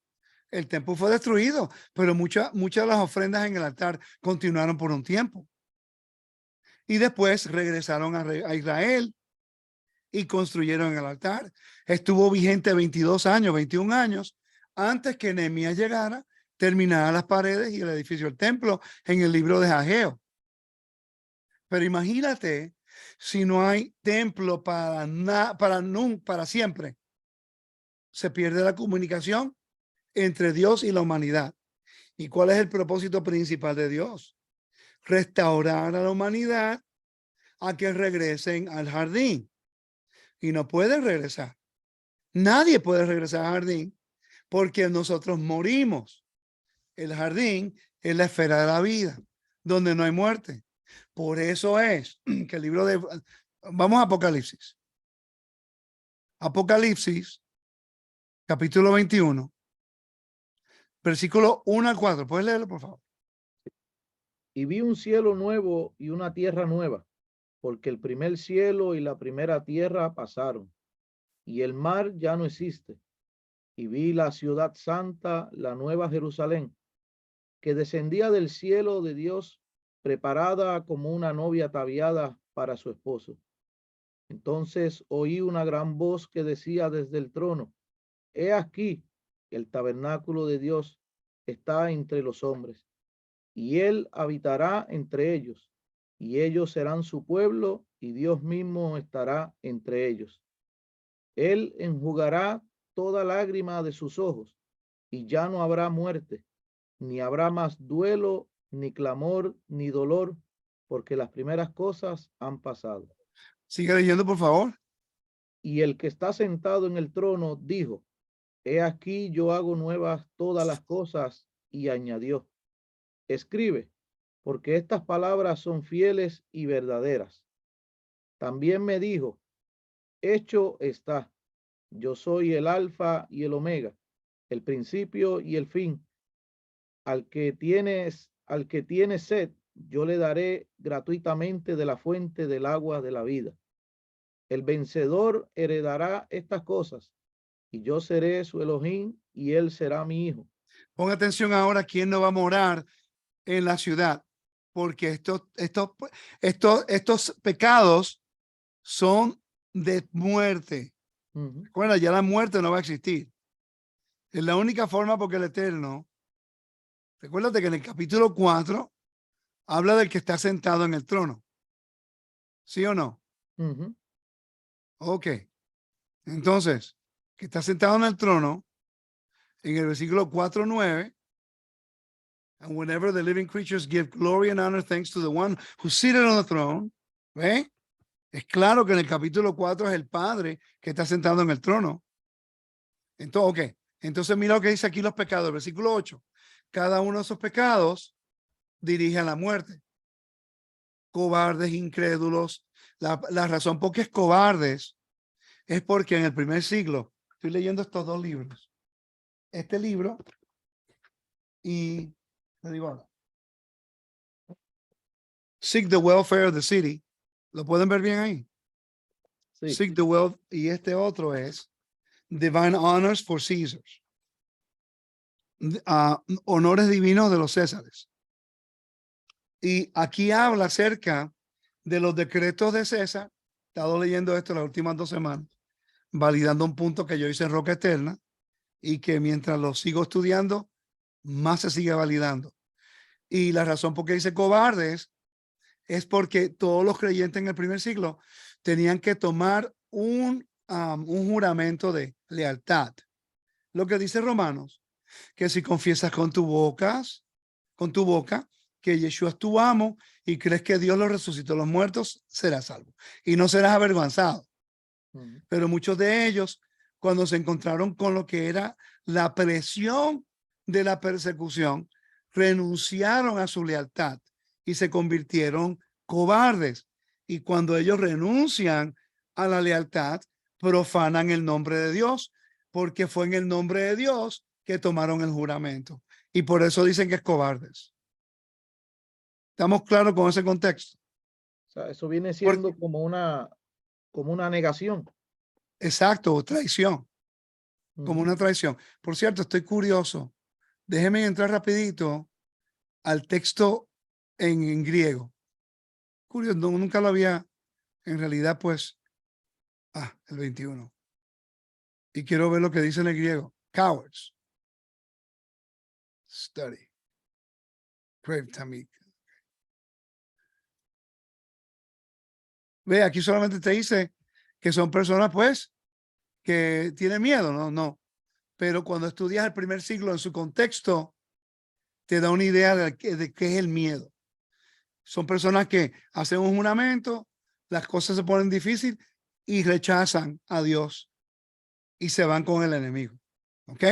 el templo fue destruido, pero muchas de las ofrendas en el altar continuaron por un tiempo. y después regresaron a Israel y construyeron el altar. Estuvo vigente 22 años, 21 años, antes que Nehemías llegara, terminara las paredes y el edificio del templo en el libro de Ageo. Pero imagínate si no hay templo para siempre. Se pierde la comunicación entre Dios y la humanidad. ¿Y cuál es el propósito principal de Dios? Restaurar a la humanidad a que regresen al jardín. Y no pueden regresar. Nadie puede regresar al jardín porque nosotros morimos. El jardín es la esfera de la vida, donde no hay muerte. Por eso es que el libro de... Vamos a Apocalipsis. Apocalipsis, capítulo 21, versículo 1 al 4. ¿Puedes leerlo, por favor? Y vi un cielo nuevo y una tierra nueva, porque el primer cielo y la primera tierra pasaron, y el mar ya no existe. Y vi la ciudad santa, la nueva Jerusalén, que descendía del cielo de Dios, preparada como una novia ataviada para su esposo. Entonces oí una gran voz que decía desde el trono: He aquí, el tabernáculo de Dios está entre los hombres, y él habitará entre ellos, y ellos serán su pueblo, y Dios mismo estará entre ellos. Él enjugará toda lágrima de sus ojos, y ya no habrá muerte, ni habrá más duelo, ni clamor, ni dolor, porque las primeras cosas han pasado. Sigue leyendo, por favor. Y el que está sentado en el trono dijo: He aquí yo hago nuevas todas las cosas, y añadió: Escribe, porque estas palabras son fieles y verdaderas. También me dijo: Hecho está. Yo soy el alfa y el omega, el principio y el fin. Al que tiene sed, yo le daré gratuitamente de la fuente del agua de la vida. El vencedor heredará estas cosas, y yo seré su Elohim, y él será mi hijo. Pon atención ahora, ¿quién no va a morar en la ciudad? Porque estos pecados son de muerte. Bueno, ya la muerte no va a existir. Es la única forma, porque el Eterno, recuérdate que en el capítulo 4 habla del que está sentado en el trono. ¿Sí o no? Ok. Entonces, que está sentado en el trono, en el versículo 4:9, and whenever the living creatures give glory and honor thanks to the one who's seated on the throne, ¿ve? Es claro que en el capítulo 4 es el Padre que está sentado en el trono. Entonces, ok. Entonces mira lo que dice aquí los pecados, versículo 8. Cada uno de esos pecados dirige a la muerte. Cobardes, incrédulos. La razón por qué es cobardes es porque en el primer siglo, estoy leyendo estos dos libros. Este libro y, te digo ahora, Seek the Welfare of the City. ¿Lo pueden ver bien ahí? Sí. Seek the Wealth. Y este otro es Divine Honors for Caesars. Honores divinos de los Césares. Y aquí habla acerca de los decretos de César. He estado leyendo esto las últimas 2 semanas, validando un punto que yo hice en Roca Eterna, y que mientras lo sigo estudiando, más se sigue validando. Y la razón por qué dice cobardes es porque todos los creyentes en el primer siglo tenían que tomar un juramento de lealtad. Lo que dice Romanos, que si confiesas con tu boca que Yeshua es tu amo y crees que Dios lo resucitó de los muertos, serás salvo y no serás avergonzado. Pero muchos de ellos, cuando se encontraron con lo que era la presión de la persecución, renunciaron a su lealtad y se convirtieron cobardes. Y cuando ellos renuncian a la lealtad, profanan el nombre de Dios, porque fue en el nombre de Dios que tomaron el juramento. Y por eso dicen que es cobardes. ¿Estamos claros con ese contexto? O sea, eso viene siendo como una negación. Exacto, traición. Como una traición. Por cierto, estoy curioso. Déjeme entrar rapidito al texto en griego. curioso, nunca lo había, en realidad, pues, el 21. Y quiero ver lo que dice en el griego. Cowards. Study. Grave Tamik. Ve, aquí solamente te dice que son personas, pues, que tienen miedo, no. Pero cuando estudias el primer siglo en su contexto, te da una idea de qué es el miedo. Son personas que hacen un juramento, las cosas se ponen difíciles y rechazan a Dios y se van con el enemigo. ¿Ok?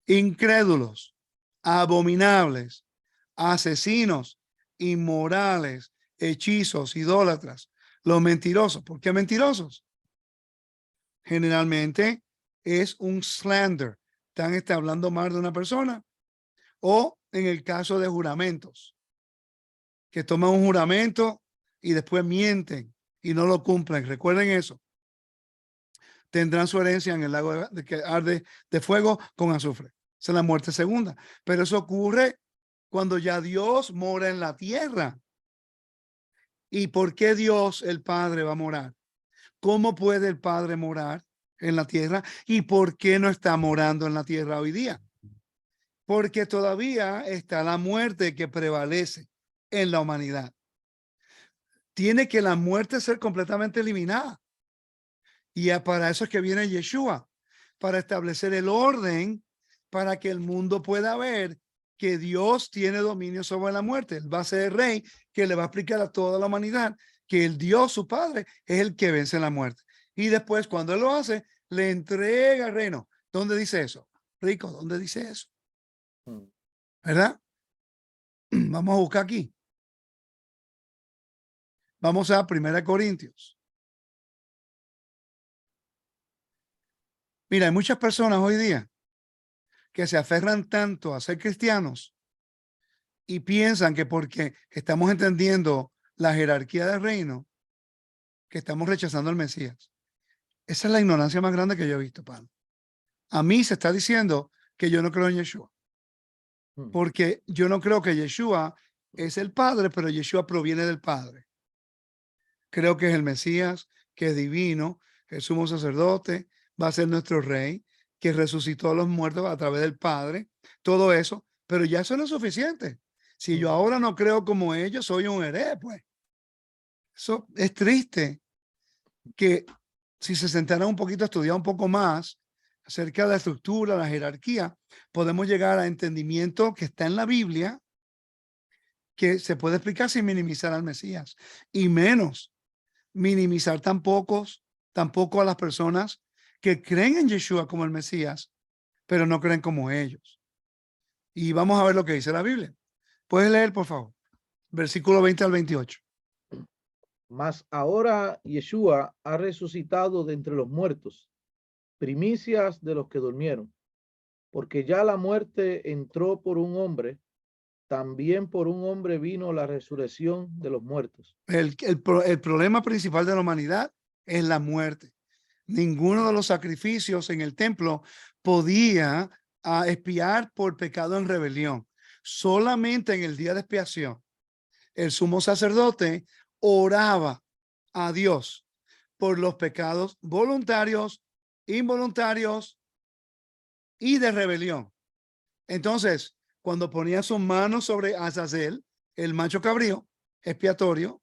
Incrédulos, abominables, asesinos, inmorales, hechizos, idólatras, los mentirosos. ¿Por qué mentirosos? Generalmente es un slander. Está hablando mal de una persona. O en el caso de juramentos, que toman un juramento y después mienten y no lo cumplen. Recuerden eso. Tendrán su herencia en el lago que arde de fuego con azufre. Esa es la muerte segunda. Pero eso ocurre cuando ya Dios mora en la tierra. ¿Y por qué Dios, el Padre, va a morar? ¿Cómo puede el Padre morar en la tierra? ¿Y por qué no está morando en la tierra hoy día? Porque todavía está la muerte que prevalece en la humanidad. Tiene que la muerte ser completamente eliminada. Y para eso es que viene Yeshua, para establecer el orden, para que el mundo pueda ver que Dios tiene dominio sobre la muerte. Él va a ser el rey que le va a explicar a toda la humanidad que el Dios, su Padre, es el que vence la muerte. Y después, cuando Él lo hace, le entrega el reino. ¿Dónde dice eso? Rico, ¿dónde dice eso? ¿Verdad? Vamos a buscar aquí. Vamos a 1 Corintios. Mira, hay muchas personas hoy día que se aferran tanto a ser cristianos y piensan que porque estamos entendiendo la jerarquía del reino, que estamos rechazando al Mesías. Esa es la ignorancia más grande que yo he visto, Pablo. A mí se está diciendo que yo no creo en Yeshua. Porque yo no creo que Yeshua es el Padre, pero Yeshua proviene del Padre. Creo que es el Mesías, que es divino, el sumo sacerdote, va a ser nuestro rey, que resucitó a los muertos a través del Padre, todo eso, pero ya eso no es suficiente. Si yo ahora no creo como ellos, soy un hereje, pues. Eso es triste, que si se sentaran un poquito a estudiar un poco más acerca de la estructura, la jerarquía, podemos llegar a entendimiento que está en la Biblia, que se puede explicar sin minimizar al Mesías, y menos minimizar tampoco a las personas que creen en Yeshua como el Mesías, pero no creen como ellos. Y vamos a ver lo que dice la Biblia. ¿Puedes leer, por favor? Versículo 20 al 28. Mas ahora Yeshua ha resucitado de entre los muertos, primicias de los que durmieron, porque ya la muerte entró por un hombre, también por un hombre vino la resurrección de los muertos. El problema principal de la humanidad es la muerte. Ninguno de los sacrificios en el templo podía expiar por pecado en rebelión. Solamente en el día de expiación, el sumo sacerdote oraba a Dios por los pecados voluntarios, involuntarios y de rebelión. Entonces, cuando ponía sus manos sobre Azazel, el macho cabrío expiatorio,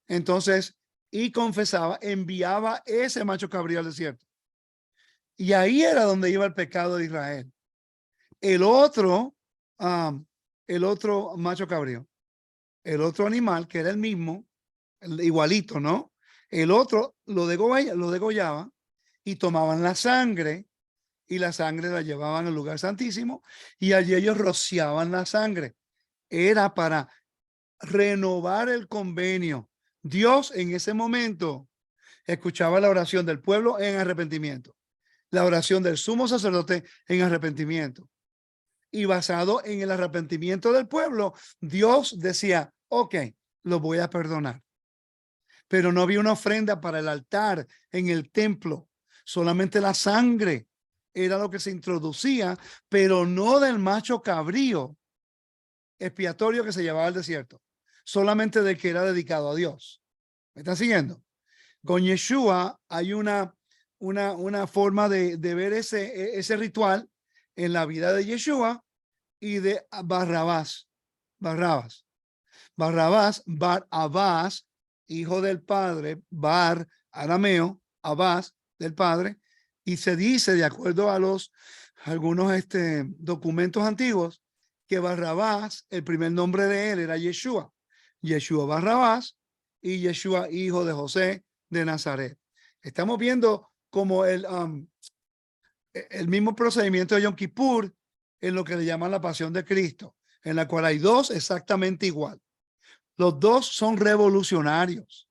entonces, y confesaba, enviaba ese macho cabrío al desierto. Y ahí era donde iba el pecado de Israel. El otro macho cabrío, el otro animal, que era el mismo, igualito, ¿no? El otro lo degollaba y tomaban la sangre, y la sangre la llevaban al lugar santísimo, y allí ellos rociaban la sangre. Era para renovar el convenio. Dios en ese momento escuchaba la oración del pueblo en arrepentimiento, la oración del sumo sacerdote en arrepentimiento. Y basado en el arrepentimiento del pueblo, Dios decía, ok, lo voy a perdonar. Pero no había una ofrenda para el altar en el templo. Solamente la sangre era lo que se introducía, pero no del macho cabrío expiatorio que se llevaba al desierto. solamente del que era dedicado a Dios. ¿Me están siguiendo? Con Yeshua hay una forma de ver ese ritual en la vida de Yeshua y de Barrabás. Bar Abás, hijo del padre, Bar arameo, Abás del padre, y se dice, de acuerdo a algunos documentos antiguos, que Barrabás, el primer nombre de él era Yeshua Barrabás, y Yeshua, hijo de José de Nazaret. Estamos viendo como el mismo procedimiento de Yom Kippur en lo que le llaman la pasión de Cristo, en la cual hay dos exactamente igual. Los dos son revolucionarios.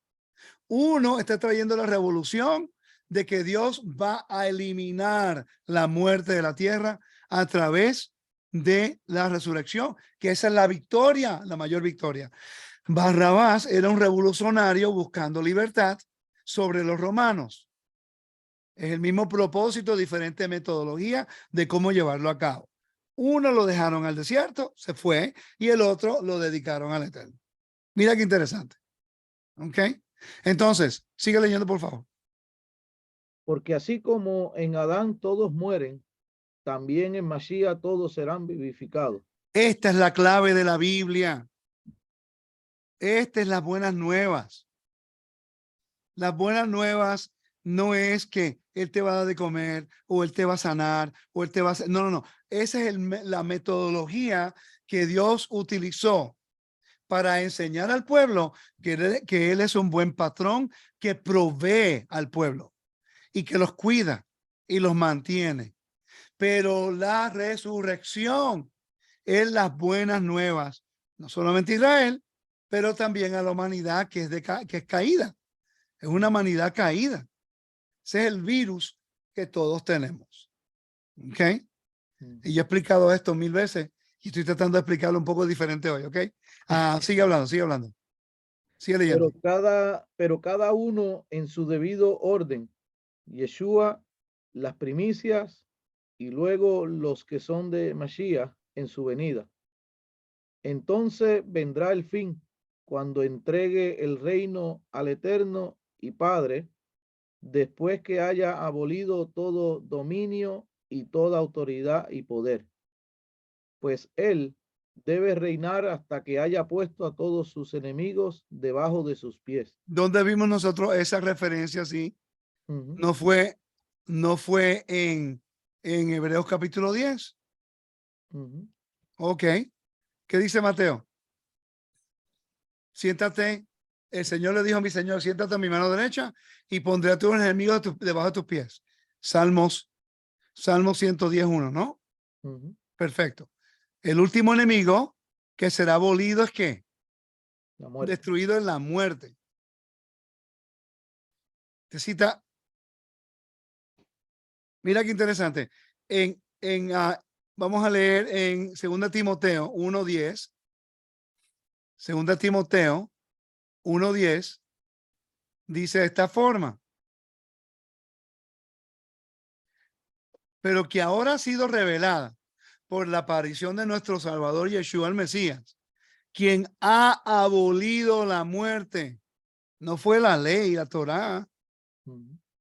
Uno está trayendo la revolución de que Dios va a eliminar la muerte de la tierra a través de la resurrección, que esa es la victoria, la mayor victoria. Barrabás era un revolucionario buscando libertad sobre los romanos. Es el mismo propósito, diferente metodología de cómo llevarlo a cabo. Uno lo dejaron al desierto, se fue, y el otro lo dedicaron al Eterno. Mira qué interesante. ¿Ok? Entonces, sigue leyendo, por favor. Porque así como en Adán todos mueren, también en Mashiach todos serán vivificados. Esta es la clave de la Biblia. Esta es las buenas nuevas. Las buenas nuevas no es que Él te va a dar de comer, o Él te va a sanar, o Él te va a... No. Esa es la metodología que Dios utilizó para enseñar al pueblo que Él es un buen patrón que provee al pueblo y que los cuida y los mantiene. Pero la resurrección es las buenas nuevas, no solamente a Israel, pero también a la humanidad que es caída. Es una humanidad caída. Ese es el virus que todos tenemos. ¿Ok? Y yo he explicado esto 1000 veces y estoy tratando de explicarlo un poco diferente hoy. ¿Ok? Sigue hablando. Sigue leyendo. Pero cada uno en su debido orden. Yeshua, las primicias, y luego los que son de Mashiach en su venida. Entonces vendrá el fin, cuando entregue el reino al Eterno y Padre, después que haya abolido todo dominio y toda autoridad y poder. Pues él debe reinar hasta que haya puesto a todos sus enemigos debajo de sus pies. ¿Dónde vimos nosotros esa referencia así? No fue en Hebreos capítulo 10. Ok. ¿Qué dice Mateo? Siéntate. El Señor le dijo a mi Señor, siéntate a mi mano derecha y pondré a tus enemigos debajo de tus pies. Salmo 110:1, ¿no? Perfecto. El último enemigo que será abolido es ¿qué? La muerte. Destruido en la muerte. Te cita. Mira qué interesante. Vamos a leer en 2 Timoteo 1:10. 2 Timoteo 1:10 dice de esta forma: pero que ahora ha sido revelada por la aparición de nuestro Salvador Yeshua el Mesías, quien ha abolido la muerte. No fue la ley, la Torá.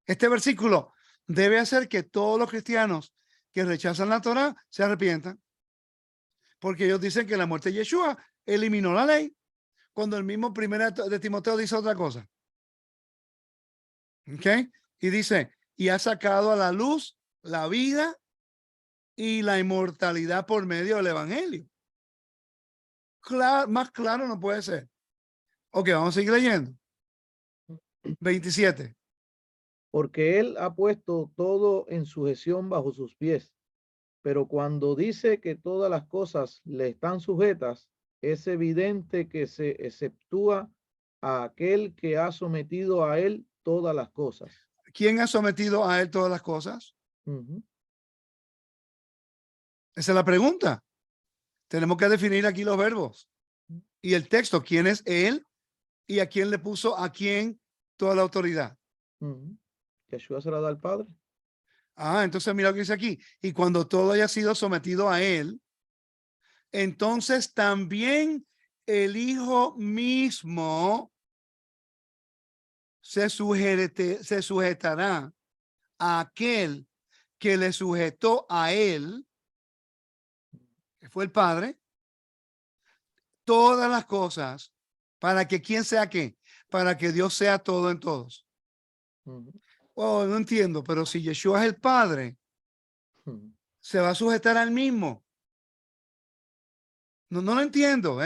Este versículo debe hacer que todos los cristianos que rechazan la Torá se arrepientan, porque ellos dicen que la muerte de Yeshua eliminó la ley, cuando el mismo 1 de Timoteo dice otra cosa. ¿Ok? Y dice, y ha sacado a la luz la vida y la inmortalidad por medio del evangelio. Más claro no puede ser. Ok, vamos a seguir leyendo. 27. Porque él ha puesto todo en sujeción bajo sus pies. Pero cuando dice que todas las cosas le están sujetas, es evidente que se exceptúa a aquel que ha sometido a él todas las cosas. ¿Quién ha sometido a él todas las cosas? Esa es la pregunta. Tenemos que definir aquí los verbos y el texto. ¿Quién es él y a quién le puso a quién toda la autoridad? Yeshua se la da al Padre. Entonces mira lo que dice aquí. Y cuando todo haya sido sometido a él, entonces también el Hijo mismo se sujetará a aquel que le sujetó a él, que fue el Padre, todas las cosas, para que ¿quién sea qué? Para que Dios sea todo en todos. Oh, no entiendo, pero si Yeshua es el Padre, se va a sujetar al mismo. No lo entiendo. O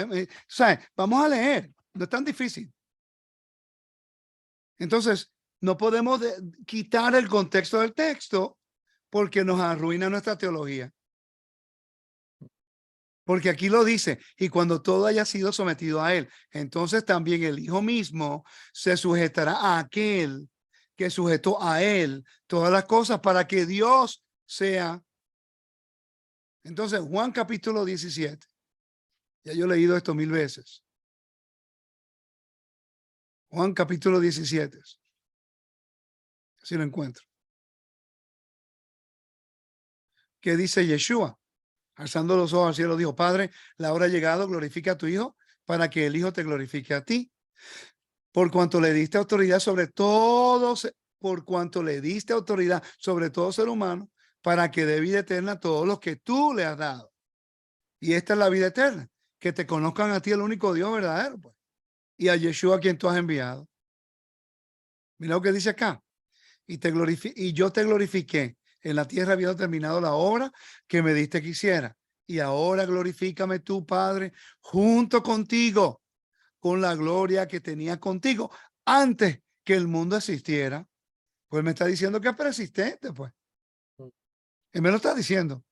sea, vamos a leer. No es tan difícil. Entonces, no podemos quitar el contexto del texto porque nos arruina nuestra teología. Porque aquí lo dice, y cuando todo haya sido sometido a él, entonces también el Hijo mismo se sujetará a aquel que sujetó a él todas las cosas para que Dios sea. Entonces, Juan capítulo 17. Ya yo he leído esto 1000 veces. Juan capítulo 17. Así lo encuentro. ¿Qué dice Yeshua? Alzando los ojos al cielo, dijo: Padre, la hora ha llegado, glorifica a tu Hijo, para que el Hijo te glorifique a ti. Por cuanto le diste autoridad sobre todos, por cuanto le diste autoridad sobre todo ser humano, para que dé vida eterna a todos los que tú le has dado. Y esta es la vida eterna, que te conozcan a ti, el único Dios verdadero, pues, y a Yeshua a quien tú has enviado. Mira lo que dice acá. Y yo te glorifiqué en la tierra, habiendo terminado la obra que me diste que hiciera. Y ahora glorifícame tú, Padre, junto contigo, con la gloria que tenía contigo antes que el mundo existiera. Pues me está diciendo que es persistente, pues. Él me lo está diciendo.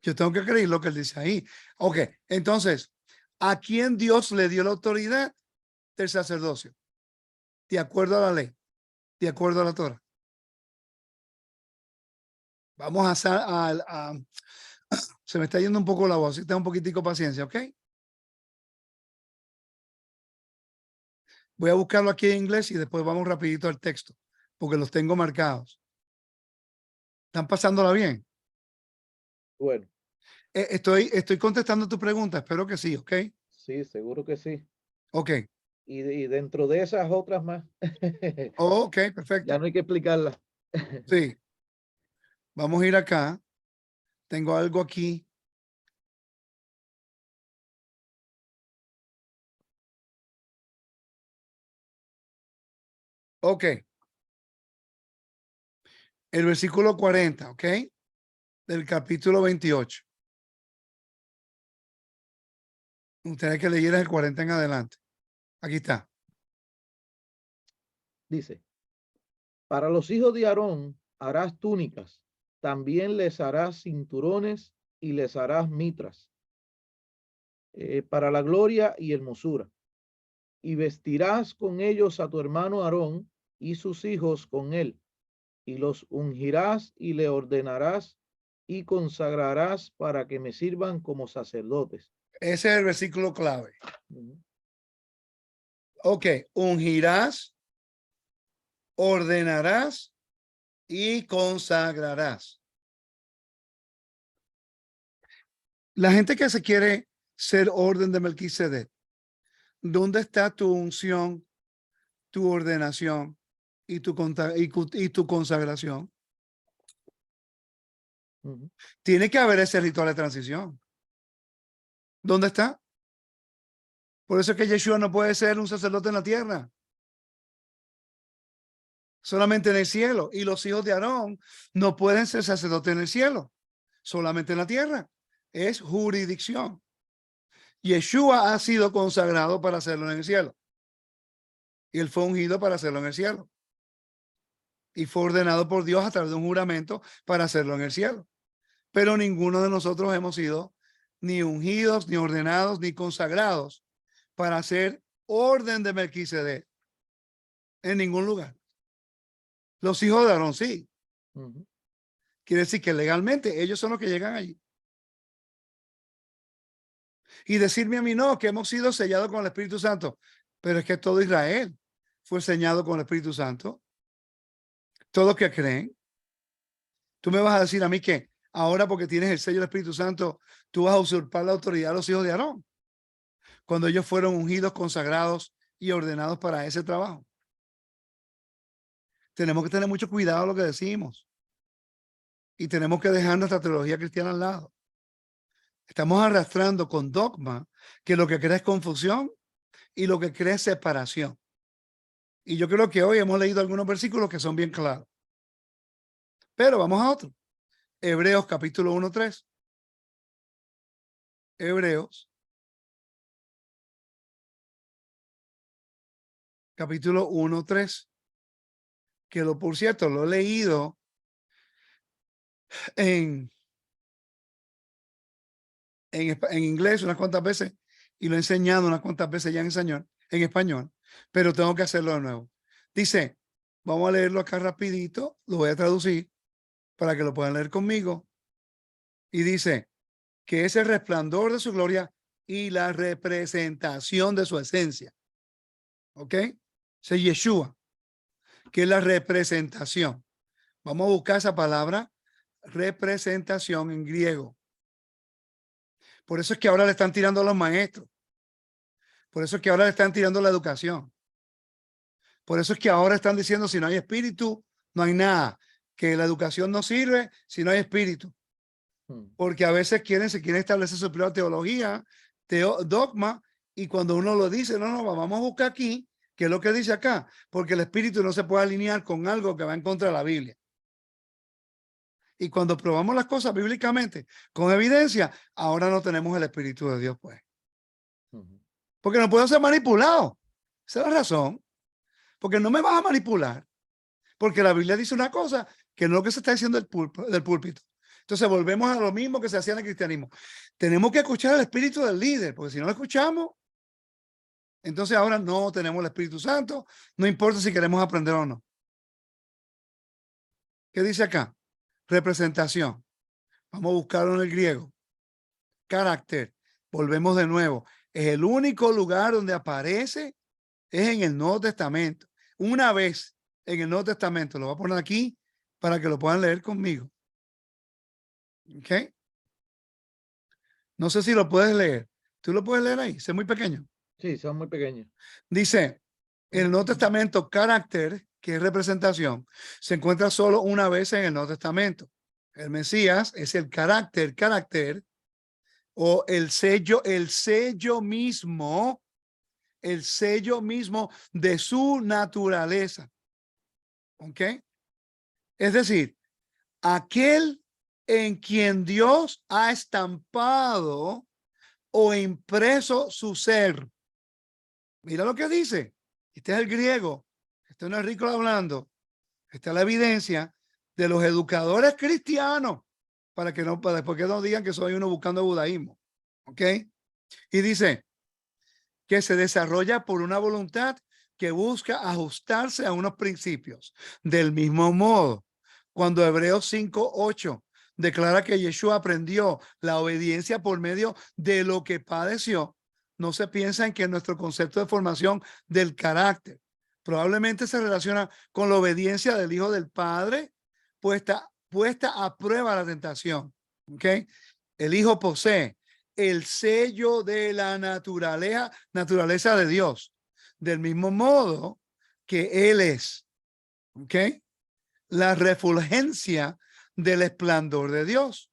Yo tengo que creer lo que él dice ahí. Ok, entonces, ¿a quién Dios le dio la autoridad del sacerdocio? De acuerdo a la ley, de acuerdo a la Torah. Vamos a se me está yendo un poco la voz, tengo un poquitico de paciencia, ¿ok? Voy a buscarlo aquí en inglés y después vamos rapidito al texto, porque los tengo marcados. ¿Están pasándola bien? Bueno, Estoy contestando tu pregunta, espero que sí, ¿ok? sí, seguro que sí. Ok, Y dentro de esas otras más, ok, ya perfecto. no hay que explicarlas. Sí, vamos a ir acá. Tengo algo aquí. Ok. El versículo 40, ¿ok? Del capítulo 28. Ustedes que leyeran el 40 en adelante. Aquí está. Dice, para los hijos de Aarón harás túnicas, también les harás cinturones y les harás mitras, para la gloria y hermosura. Y vestirás con ellos a tu hermano Aarón y sus hijos con él, y los ungirás y le ordenarás y consagrarás para que me sirvan como sacerdotes. Ese es el versículo clave. Ujú. Ok, ungirás, ordenarás y consagrarás. La gente que se quiere ser orden de Melquisedec, ¿dónde está tu unción, tu ordenación y tu consagración? Ujú. Tiene que haber ese ritual de transición. ¿Dónde está? Por eso es que Yeshua no puede ser un sacerdote en la tierra, solamente en el cielo. Y los hijos de Aarón no pueden ser sacerdotes en el cielo, solamente en la tierra. Es jurisdicción. Yeshua ha sido consagrado para hacerlo en el cielo. Y él fue ungido para hacerlo en el cielo. Y fue ordenado por Dios a través de un juramento para hacerlo en el cielo. Pero ninguno de nosotros hemos sido ni ungidos, ni ordenados, ni consagrados para hacer orden de Melquisedec en ningún lugar. Los hijos de Aarón sí. Ujú. Quiere decir que legalmente ellos son los que llegan allí. Y decirme a mí, no, que hemos sido sellados con el Espíritu Santo. Pero es que todo Israel fue sellado con el Espíritu Santo. Todos que creen. Tú me vas a decir a mí que ahora porque tienes el sello del Espíritu Santo, tú vas a usurpar la autoridad de los hijos de Aarón. cuando ellos fueron ungidos, consagrados y ordenados para ese trabajo. Tenemos que tener mucho cuidado a lo que decimos y tenemos que dejar nuestra teología cristiana al lado. Estamos arrastrando con dogma que lo que crea es confusión y lo que crea es separación. Y yo creo que hoy hemos leído algunos versículos que son bien claros. Pero vamos a otro. Hebreos capítulo 1:3. Hebreos capítulo 1:3. Que por cierto, lo he leído en inglés unas cuantas veces y lo he enseñado unas cuantas veces ya en español, pero tengo que hacerlo de nuevo. Dice, vamos a leerlo acá rapidito, lo voy a traducir para que lo puedan leer conmigo. Y dice que es el resplandor de su gloria y la representación de su esencia. ¿Ok? Es Yeshua, que es la representación. Vamos a buscar esa palabra, representación en griego. Por eso es que ahora le están tirando a los maestros. Por eso es que ahora le están tirando la educación. Por eso es que ahora están diciendo si no hay espíritu, no hay nada. Que la educación no sirve si no hay espíritu. Porque a veces se quieren establecer su propia teología, dogma, y cuando uno lo dice, no, vamos a buscar aquí, qué es lo que dice acá, porque el espíritu no se puede alinear con algo que va en contra de la Biblia. Y cuando probamos las cosas bíblicamente, con evidencia, ahora no tenemos el Espíritu de Dios, pues. Porque no puedo ser manipulado. Esa es la razón. Porque no me vas a manipular. Porque la Biblia dice una cosa que no es lo que se está diciendo del púlpito. Entonces volvemos a lo mismo que se hacía en el cristianismo. Tenemos que escuchar el espíritu del líder, porque si no lo escuchamos, entonces ahora no tenemos el Espíritu Santo, no importa si queremos aprender o no. ¿Qué dice acá? Representación. Vamos a buscarlo en el griego. Carácter. Volvemos de nuevo. Es el único lugar donde aparece, es en el Nuevo Testamento. Una vez en el Nuevo Testamento. Lo voy a poner aquí para que lo puedan leer conmigo. ¿Ok? No sé si lo puedes leer. ¿Tú lo puedes leer ahí? Es muy pequeño. Sí, son muy pequeños. Dice, en el Nuevo Testamento, carácter, que es representación, se encuentra solo una vez en el Nuevo Testamento. El Mesías es el carácter, o el sello mismo de su naturaleza. ¿Ok? Es decir, aquel en quien Dios ha estampado o impreso su ser. Mira lo que dice. Este es el griego. Este no es Rico hablando. Esta es la evidencia de los educadores cristianos para después que no digan que soy uno buscando budaísmo. ¿Ok? Y dice que se desarrolla por una voluntad que busca ajustarse a unos principios. Del mismo modo, cuando Hebreos 5:8 declara que Yeshua aprendió la obediencia por medio de lo que padeció, no se piensa en que nuestro concepto de formación del carácter probablemente se relaciona con la obediencia del Hijo del Padre puesta a prueba la tentación. ¿Ok? El Hijo posee el sello de la naturaleza de Dios, del mismo modo que Él es. ¿Ok? La refulgencia del esplendor de Dios.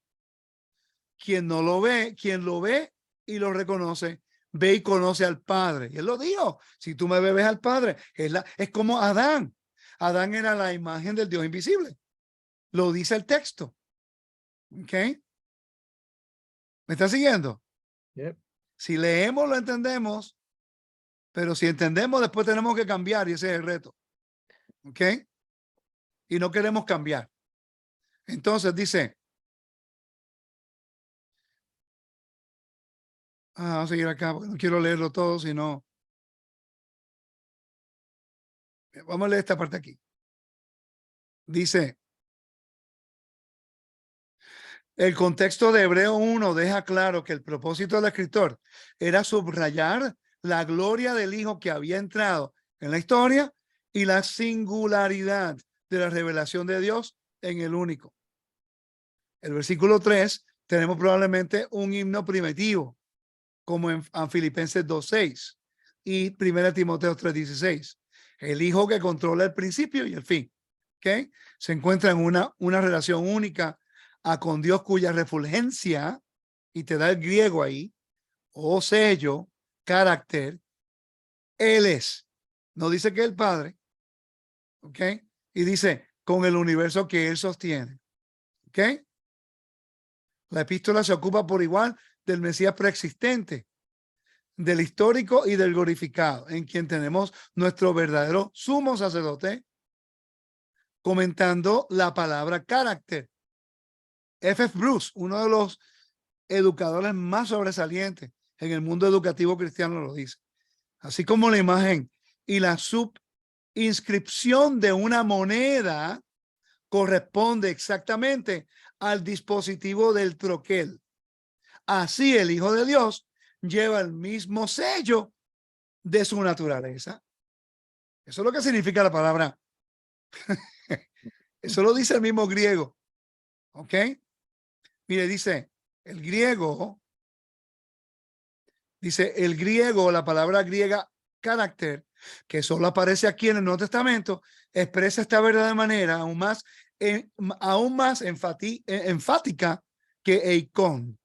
Quien no lo ve, quien lo ve y lo reconoce, ve y conoce al Padre. Y Él lo dijo, si tú me ves al Padre, es como Adán. Adán era la imagen del Dios invisible. Lo dice el texto. ¿Ok? ¿Me está siguiendo? Yep. Si leemos, lo entendemos, pero si entendemos, después tenemos que cambiar y ese es el reto. ¿Ok? Y no queremos cambiar. Entonces dice, vamos a seguir acá porque no quiero leerlo todo, sino vamos a leer esta parte aquí. Dice, el contexto de Hebreo 1 deja claro que el propósito del escritor era subrayar la gloria del Hijo que había entrado en la historia y la singularidad de la revelación de Dios en el único. El versículo 3 tenemos probablemente un himno primitivo como en Filipenses 2:6 y 1 Timoteo 3:16. El hijo que controla el principio y el fin. ¿Okay? Se encuentra en una relación única con Dios, cuya refulgencia, y te da el griego ahí, o sello, carácter, él es. No dice que es el Padre. ¿Ok? Y dice, con el universo que él sostiene. ¿Ok? La epístola se ocupa por igual del Mesías preexistente, del histórico y del glorificado, en quien tenemos nuestro verdadero sumo sacerdote, comentando la palabra carácter. F.F. Bruce, uno de los educadores más sobresalientes en el mundo educativo cristiano, lo dice. Así como la imagen y la subinscripción de una moneda corresponde exactamente al dispositivo del troquel. Así el Hijo de Dios lleva el mismo sello de su naturaleza. Eso es lo que significa la palabra. Eso lo dice el mismo griego. ¿Ok? Mire, dice el griego, la palabra griega carácter, que solo aparece aquí en el Nuevo Testamento, expresa esta verdad de manera aún más enfática que eikon,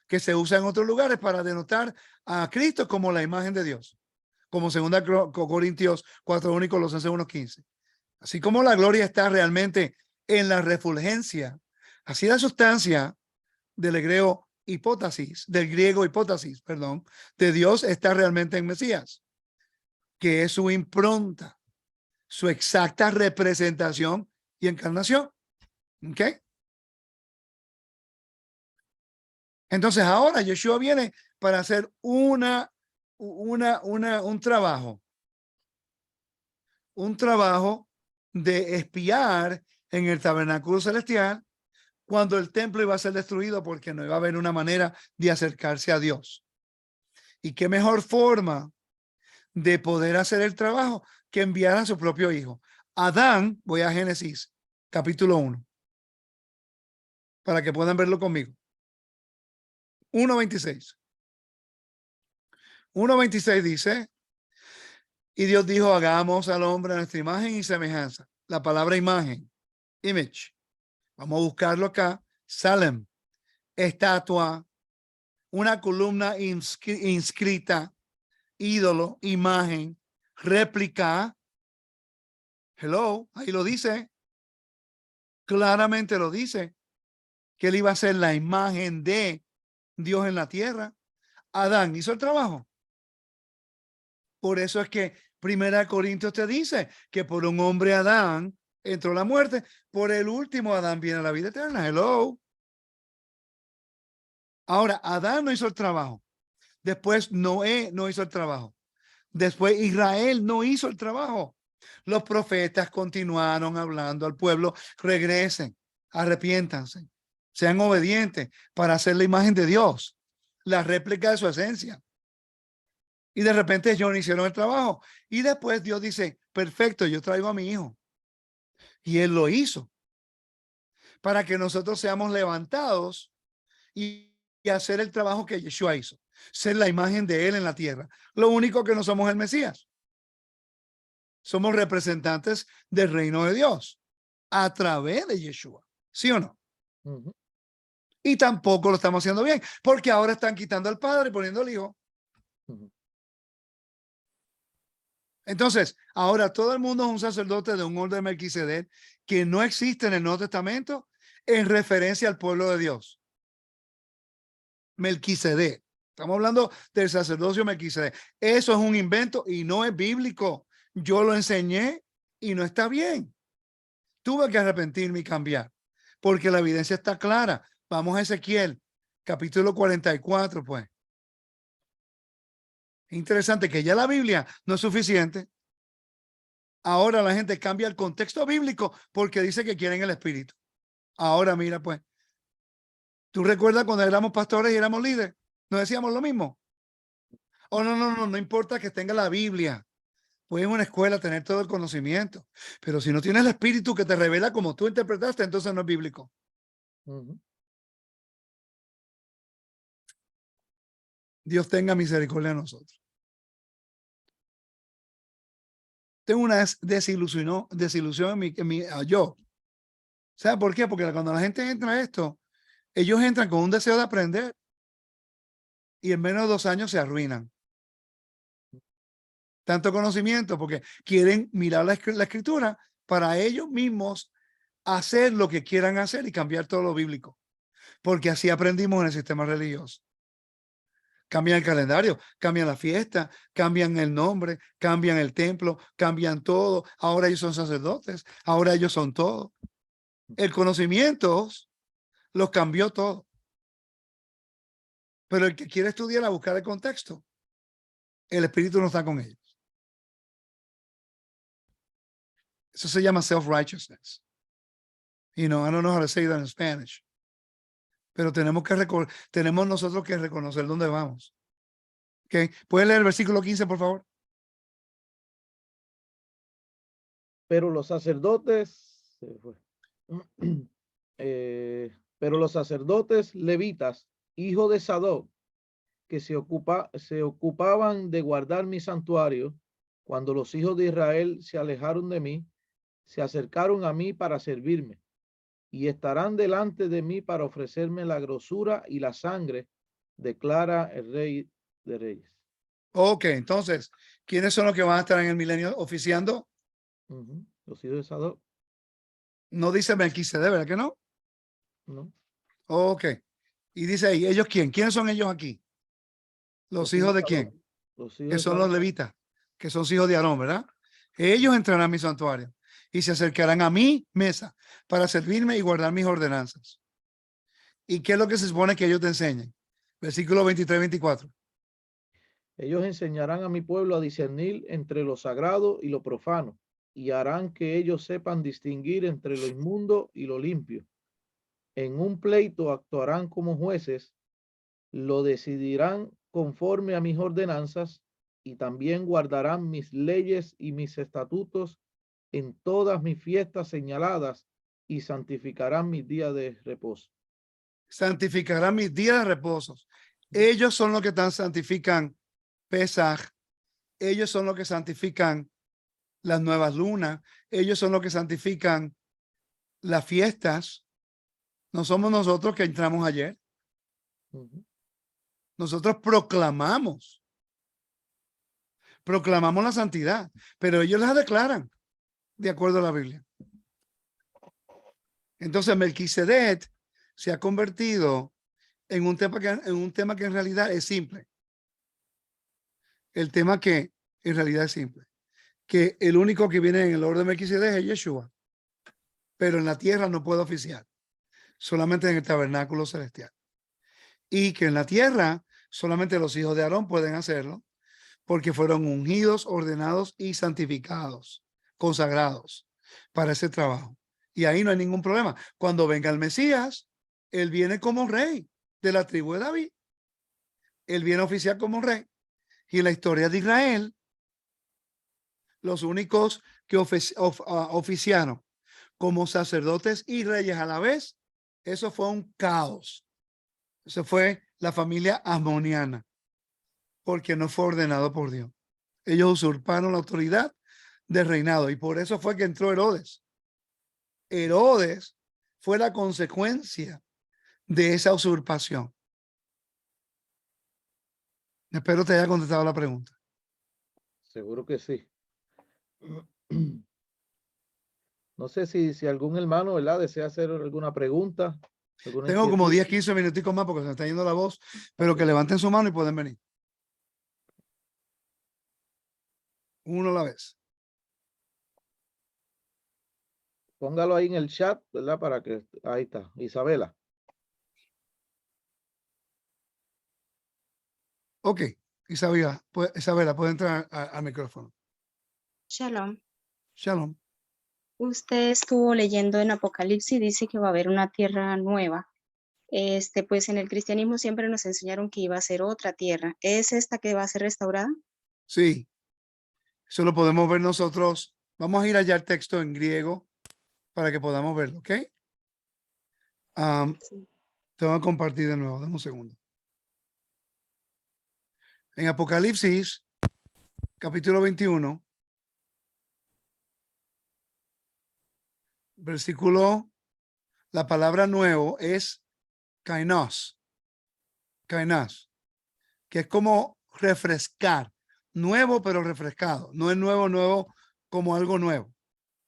que se usa en otros lugares para denotar a Cristo como la imagen de Dios, como 2 Corintios 4:1 y Colosenses 1:15. Así como la gloria está realmente en la refulgencia, así la sustancia del griego hipótesis, de Dios está realmente en Mesías, que es su impronta, su exacta representación y encarnación. ¿Ok? Entonces ahora Yeshua viene para hacer un trabajo de espiar en el tabernáculo celestial cuando el templo iba a ser destruido, porque no iba a haber una manera de acercarse a Dios. Y qué mejor forma de poder hacer el trabajo que enviar a su propio hijo. Adán, voy a Génesis capítulo 1 para que puedan verlo conmigo. 1:26. 1:26 dice: y Dios dijo, hagamos al hombre a nuestra imagen y semejanza. La palabra imagen, image. Vamos a buscarlo acá. Salem, estatua, una columna inscrita, ídolo, imagen, réplica. Hello, ahí lo dice. Claramente lo dice, que él iba a ser la imagen de Dios en la tierra. Adán hizo el trabajo. Por eso es que 1 Corintios te dice que por un hombre Adán entró la muerte, por el último Adán viene la vida eterna. Hello. Ahora, Adán no hizo el trabajo. Después Noé no hizo el trabajo. Después Israel no hizo el trabajo. Los profetas continuaron hablando al pueblo: regresen, arrepiéntanse, sean obedientes para hacer la imagen de Dios, la réplica de su esencia. Y de repente ellos no hicieron el trabajo. Y después Dios dice, perfecto, yo traigo a mi hijo. Y él lo hizo para que nosotros seamos levantados y hacer el trabajo que Yeshua hizo, ser la imagen de él en la tierra. Lo único que no somos el Mesías. Somos representantes del reino de Dios a través de Yeshua. ¿Sí o no? Ujú. Y tampoco lo estamos haciendo bien, porque ahora están quitando al Padre y poniendo al Hijo. Ujú. Entonces, ahora todo el mundo es un sacerdote de un orden de Melquisedec que no existe en el Nuevo Testamento en referencia al pueblo de Dios. Melquisedec. Estamos hablando del sacerdocio Melquisedec. Eso es un invento y no es bíblico. Yo lo enseñé y no está bien. Tuve que arrepentirme y cambiar, porque la evidencia está clara. Vamos a Ezequiel, capítulo 44, pues. Interesante que ya la Biblia no es suficiente. Ahora la gente cambia el contexto bíblico porque dice que quieren el Espíritu. Ahora mira, pues, ¿tú recuerdas cuando éramos pastores y éramos líderes? ¿Nos decíamos lo mismo? Oh, no importa que tenga la Biblia. Puedes en una escuela tener todo el conocimiento, pero si no tienes el Espíritu que te revela como tú interpretaste, entonces no es bíblico. Ujú. Dios tenga misericordia de nosotros. Tengo una desilusión en mi yo. ¿Sabe por qué? Porque cuando la gente entra a esto, ellos entran con un deseo de aprender y en menos de 2 años se arruinan. Tanto conocimiento porque quieren mirar la escritura para ellos mismos hacer lo que quieran hacer y cambiar todo lo bíblico. Porque así aprendimos en el sistema religioso. Cambian el calendario, cambian la fiesta, cambian el nombre, cambian el templo, cambian todo. Ahora ellos son sacerdotes, ahora ellos son todo. El conocimiento los cambió todo. Pero el que quiere estudiar a buscar el contexto, el espíritu no está con ellos. Eso se llama self-righteousness. I don't know how to say that in Spanish. Pero tenemos nosotros que reconocer dónde vamos. ¿Okay? ¿Puedes leer el versículo 15, por favor? Pero los sacerdotes, pero los sacerdotes levitas, hijo de Sadoc, que se ocupaban de guardar mi santuario, cuando los hijos de Israel se alejaron de mí, se acercaron a mí para servirme, y estarán delante de mí para ofrecerme la grosura y la sangre, declara el Rey de Reyes. Ok, entonces, ¿quiénes son los que van a estar en el milenio oficiando? Los hijos de Sadoc. No dice Melquisedec, ¿verdad que no? No. Ok. Y dice ahí, ¿ellos quién? ¿Quiénes son ellos aquí? ¿Los hijos de quién? Que son los levitas, que son hijos de Aarón, ¿verdad? Ellos entrarán a mi santuario y se acercarán a mi mesa para servirme y guardar mis ordenanzas. ¿Y qué es lo que se supone que ellos te enseñen? Versículo 23-24. Ellos enseñarán a mi pueblo a discernir entre lo sagrado y lo profano, y harán que ellos sepan distinguir entre lo inmundo y lo limpio. En un pleito actuarán como jueces, lo decidirán conforme a mis ordenanzas, y también guardarán mis leyes y mis estatutos en todas mis fiestas señaladas, y santificarán mis días de reposo. Santificarán mis días de reposo. Ellos son los que santifican Pesaj. Ellos son los que santifican las nuevas lunas. Ellos son los que santifican las fiestas. No somos nosotros que entramos ayer. Nosotros proclamamos la santidad, pero ellos la declaran de acuerdo a la Biblia. Entonces Melquisedec se ha convertido en un tema que en realidad es simple. El tema que en realidad es simple. Que el único que viene en el orden de Melquisedec es Yeshua. Pero en la tierra no puede oficiar. Solamente en el tabernáculo celestial. Y que en la tierra solamente los hijos de Aarón pueden hacerlo porque fueron ungidos, ordenados y santificados, consagrados para ese trabajo. Y ahí no hay ningún problema. Cuando venga el Mesías, él viene como rey de la tribu de David. Él viene a oficiar como rey. Y en la historia de Israel, los únicos que oficiaron como sacerdotes y reyes a la vez, eso fue un caos. Eso fue la familia amoniana, porque no fue ordenado por Dios. Ellos usurparon la autoridad del reinado y por eso fue que entró Herodes. Herodes fue la consecuencia de esa usurpación. Espero te haya contestado la pregunta. Seguro que sí. No sé si algún hermano, ¿verdad?, desea hacer alguna pregunta. Tengo como 10, 15 minuticos más porque se me está yendo la voz, pero que levanten su mano y pueden venir. Uno a la vez. Póngalo ahí en el chat, ¿verdad? Para que, ahí está, Isabela. Ok, Isabela, puede entrar al micrófono. Shalom. Shalom. Usted estuvo leyendo en Apocalipsis, dice que va a haber una tierra nueva. Pues en el cristianismo siempre nos enseñaron que iba a ser otra tierra. ¿Es esta que va a ser restaurada? Sí, eso lo podemos ver nosotros. Vamos a ir allá al texto en griego para que podamos verlo, ¿ok? Sí. Te voy a compartir de nuevo, dame un segundo. En Apocalipsis, capítulo 21, versículo, la palabra nuevo es kainos, kainos, que es como refrescar, nuevo pero refrescado, no es nuevo como algo nuevo,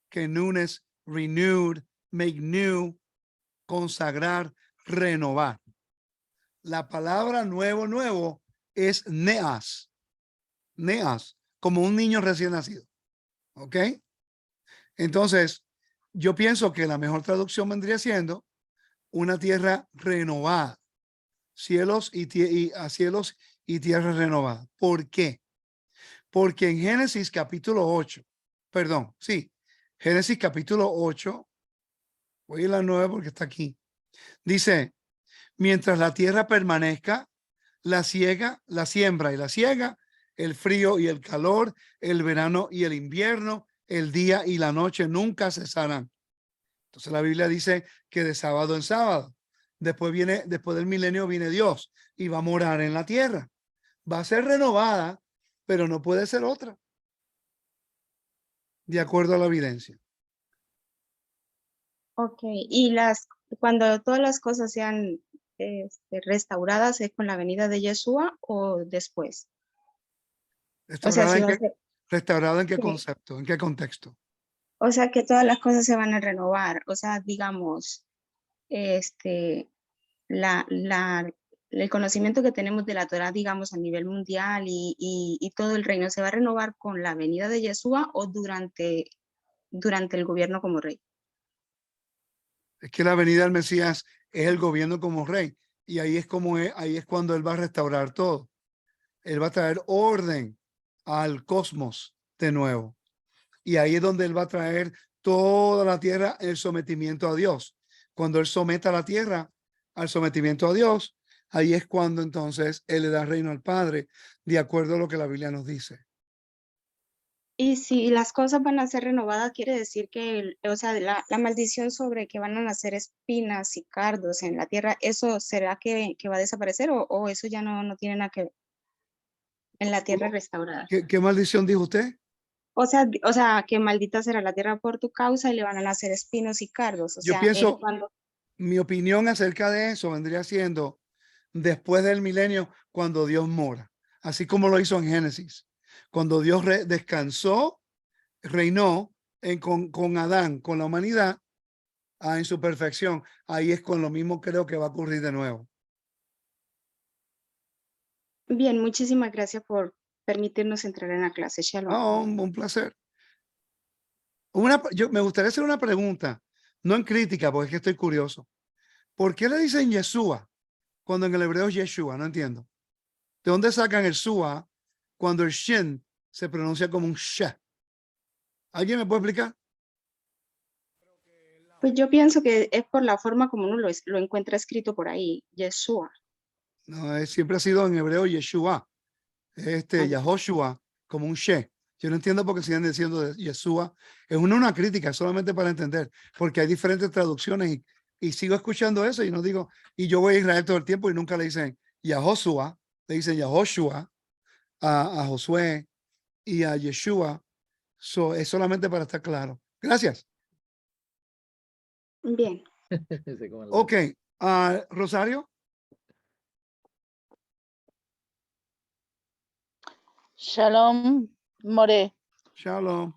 que newness, renewed, make new, consagrar, renovar. La palabra nuevo es neas, como un niño recién nacido, ¿ok? Entonces, yo pienso que la mejor traducción vendría siendo una tierra renovada, cielos y tierra renovada. ¿Por qué? Porque en Génesis capítulo 8, perdón, sí, Génesis capítulo 8, voy a ir a la 9 porque está aquí. Dice, mientras la tierra permanezca, la siembra y la siega, el frío y el calor, el verano y el invierno, el día y la noche nunca cesarán. Entonces la Biblia dice que de sábado en sábado, después del milenio viene Dios y va a morar en la tierra. Va a ser renovada, pero no puede ser otra, de acuerdo a la evidencia. Ok, y cuando todas las cosas sean restauradas, ¿es con la venida de Yeshua o después? O sea, ¿Restaurada si en va a qué, ser, restaurada en qué sí. concepto, en qué contexto? O sea, que todas las cosas se van a renovar. O sea, digamos, este, el conocimiento que tenemos de la Torah, digamos, a nivel mundial y todo el reino, ¿se va a renovar con la venida de Yeshua o durante el gobierno como rey? Es que la venida del Mesías es el gobierno como rey y ahí es cuando él va a restaurar todo. Él va a traer orden al cosmos de nuevo. Y ahí es donde él va a traer toda la tierra el sometimiento a Dios. Cuando él someta la tierra al sometimiento a Dios, ahí es cuando entonces él le da reino al Padre, de acuerdo a lo que la Biblia nos dice. Y si las cosas van a ser renovadas, quiere decir que, o sea, la maldición sobre que van a nacer espinas y cardos en la tierra, ¿eso será que va a desaparecer o eso ya no tiene nada que ver en la tierra restaurada? ¿Qué maldición dijo usted? O sea, que maldita será la tierra por tu causa y le van a nacer espinos y cardos. O Yo sea, él pienso, cuando... mi opinión acerca de eso vendría siendo después del milenio, cuando Dios mora, así como lo hizo en Génesis. Cuando Dios descansó, reinó con Adán, con la humanidad, en su perfección. Ahí es con lo mismo creo que va a ocurrir de nuevo. Bien, muchísimas gracias por permitirnos entrar en la clase. Shalom. Oh, un placer. Me gustaría hacer una pregunta, no en crítica, porque es que estoy curioso. ¿Por qué le dicen Yeshua cuando en el hebreo es Yeshua? No entiendo. ¿De dónde sacan el Sua cuando el Shin se pronuncia como un She? ¿Alguien me puede explicar? Pues yo pienso que es por la forma como uno lo encuentra escrito por ahí, Yeshua. No, siempre ha sido en hebreo Yeshua, Yahoshua, como un She. Yo no entiendo por qué siguen diciendo de Yeshua. Es una crítica, solamente para entender, porque hay diferentes traducciones y sigo escuchando eso y no digo, y yo voy a Israel todo el tiempo y nunca le dicen Yahoshua, le dicen Yahoshua a Josué y a Yeshua. Es solamente para estar claro. Gracias. Bien. Ok, Rosario. Shalom, More. Shalom.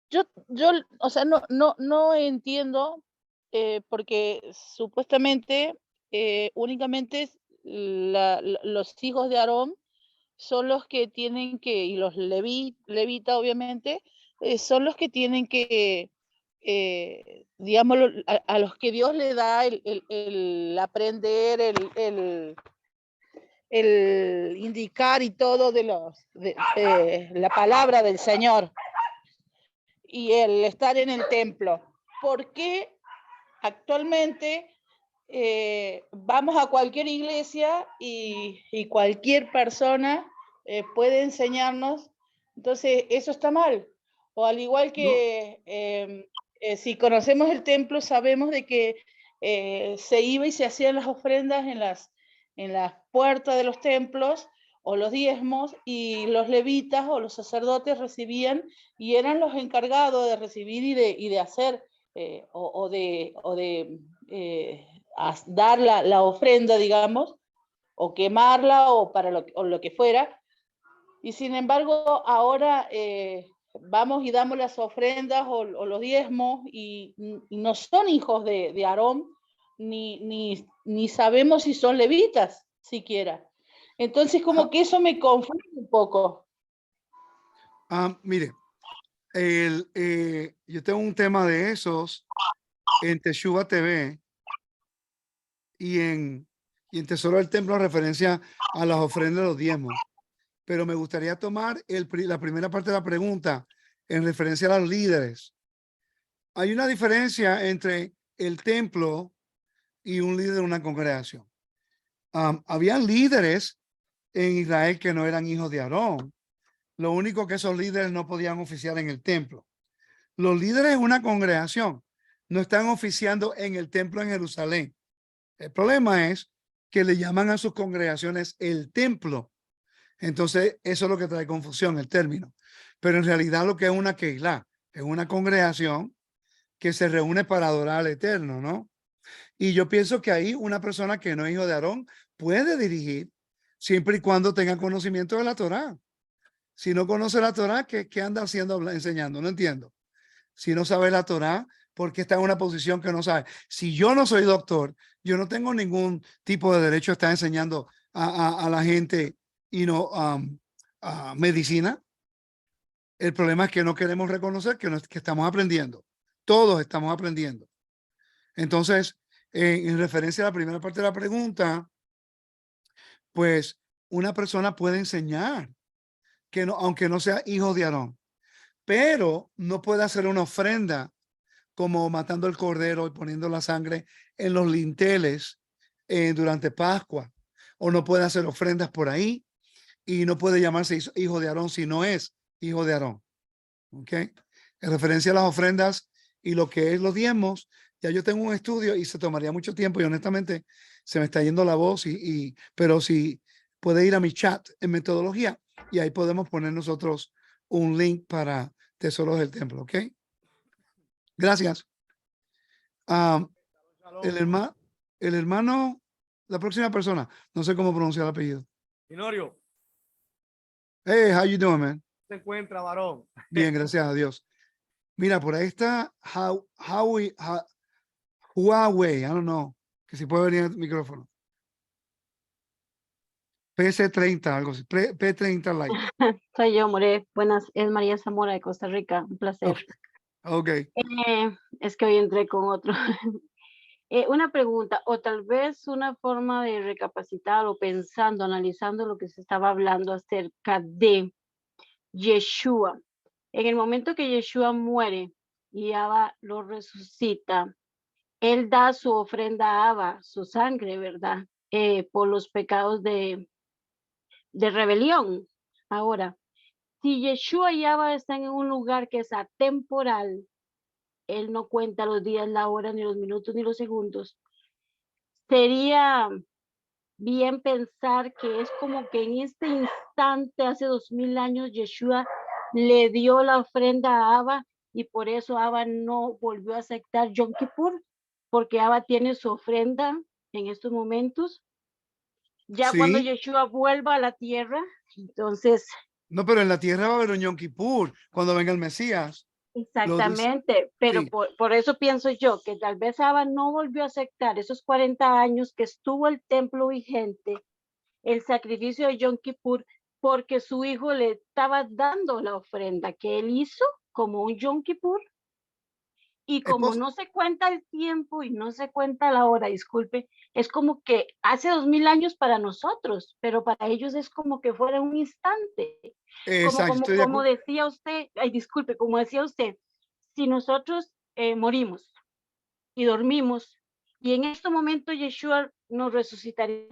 Yo, o sea, no entiendo porque supuestamente únicamente los hijos de Aarón son los que tienen que, y los levita obviamente, son los que tienen que, digamos, a los que Dios le da el aprender, el indicar y todo de la palabra del Señor y el estar en el templo. ¿Por qué actualmente vamos a cualquier iglesia y cualquier persona puede enseñarnos? Entonces, eso está mal. O al igual que si conocemos el templo, sabemos de que se iba y se hacían las ofrendas en las puertas de los templos o los diezmos, y los levitas o los sacerdotes recibían y eran los encargados de recibir y de hacer dar la ofrenda, digamos, o quemarla o para lo que fuera. Y sin embargo, ahora vamos y damos las ofrendas o los diezmos y no son hijos de Aarón, ni sabemos si son levitas siquiera. Entonces, como que eso me confunde un poco. Mire, yo tengo un tema de esos en Teshuva TV y en Tesoro del Templo en referencia a las ofrendas de los diezmos. Pero me gustaría tomar la primera parte de la pregunta en referencia a los líderes. Hay una diferencia entre el templo y un líder de una congregación. Habían líderes en Israel que no eran hijos de Aarón. Lo único que esos líderes no podían oficiar en el templo. Los líderes de una congregación no están oficiando en el templo en Jerusalén. El problema es que le llaman a sus congregaciones el templo. Entonces, eso es lo que trae confusión, el término. Pero en realidad lo que es una Keilah es una congregación que se reúne para adorar al Eterno, ¿no? Y yo pienso que ahí una persona que no es hijo de Aarón puede dirigir siempre y cuando tenga conocimiento de la Torá. Si no conoce la Torá, ¿qué anda haciendo, enseñando? No entiendo. Si no sabe la Torá, ¿por qué está en una posición que no sabe? Si yo no soy doctor, yo no tengo ningún tipo de derecho a estar enseñando a la gente medicina. El problema es que no queremos reconocer que estamos aprendiendo. Todos estamos aprendiendo. Entonces, en referencia a la primera parte de la pregunta, pues una persona puede enseñar que no, aunque no sea hijo de Aarón, pero no puede hacer una ofrenda como matando el cordero y poniendo la sangre en los linteles durante Pascua, o no puede hacer ofrendas por ahí y no puede llamarse hijo de Aarón si no es hijo de Aarón. ¿Ok? En referencia a las ofrendas y lo que es los diezmos, ya yo tengo un estudio y se tomaría mucho tiempo y honestamente se me está yendo la voz, pero si puede ir a mi chat en metodología y ahí podemos poner nosotros un link para Tesoros del Templo, ¿ok? Gracias. El hermano, la próxima persona, no sé cómo pronunciar el apellido. Tenorio, Hey, how you doing, man? se encuentra, varón. Bien, gracias a Dios. Mira, por ahí está Huawei, I don't know, que si puede venir el micrófono. PC30, algo así, P30 Lite. Soy yo, More. Buenas, es María Zamora de Costa Rica. Un placer. Okay. Es que hoy entré con otro. Una pregunta, o tal vez una forma de recapacitar o pensando, analizando lo que se estaba hablando acerca de Yeshua. En el momento que Yeshua muere y Abba lo resucita, él da su ofrenda a Abba, su sangre, ¿verdad? Por los pecados de rebelión. Ahora, si Yeshua y Abba están en un lugar que es atemporal, él no cuenta los días, la hora, ni los minutos, ni los segundos. Sería bien pensar que es como que en este instante, hace 2000 años, Yeshua le dio la ofrenda a Abba y por eso Abba no volvió a aceptar Yom Kippur, porque Abba tiene su ofrenda en estos momentos. Ya cuando Sí. Yeshua vuelva a la tierra, entonces... No, pero en la tierra va a haber un Yom Kippur cuando venga el Mesías. Exactamente, pero sí. por eso pienso yo que tal vez Abba no volvió a aceptar esos 40 años que estuvo el templo vigente, el sacrificio de Yom Kippur, porque su hijo le estaba dando la ofrenda que él hizo como un Yom Kippur. Y como no se cuenta el tiempo y no se cuenta la hora, disculpe, es como que hace 2000 años para nosotros, pero para ellos es como que fuera un instante. Exacto, Como decía usted, ay, disculpe, como decía usted, si nosotros morimos y dormimos y en este momento Yeshua nos resucitaría,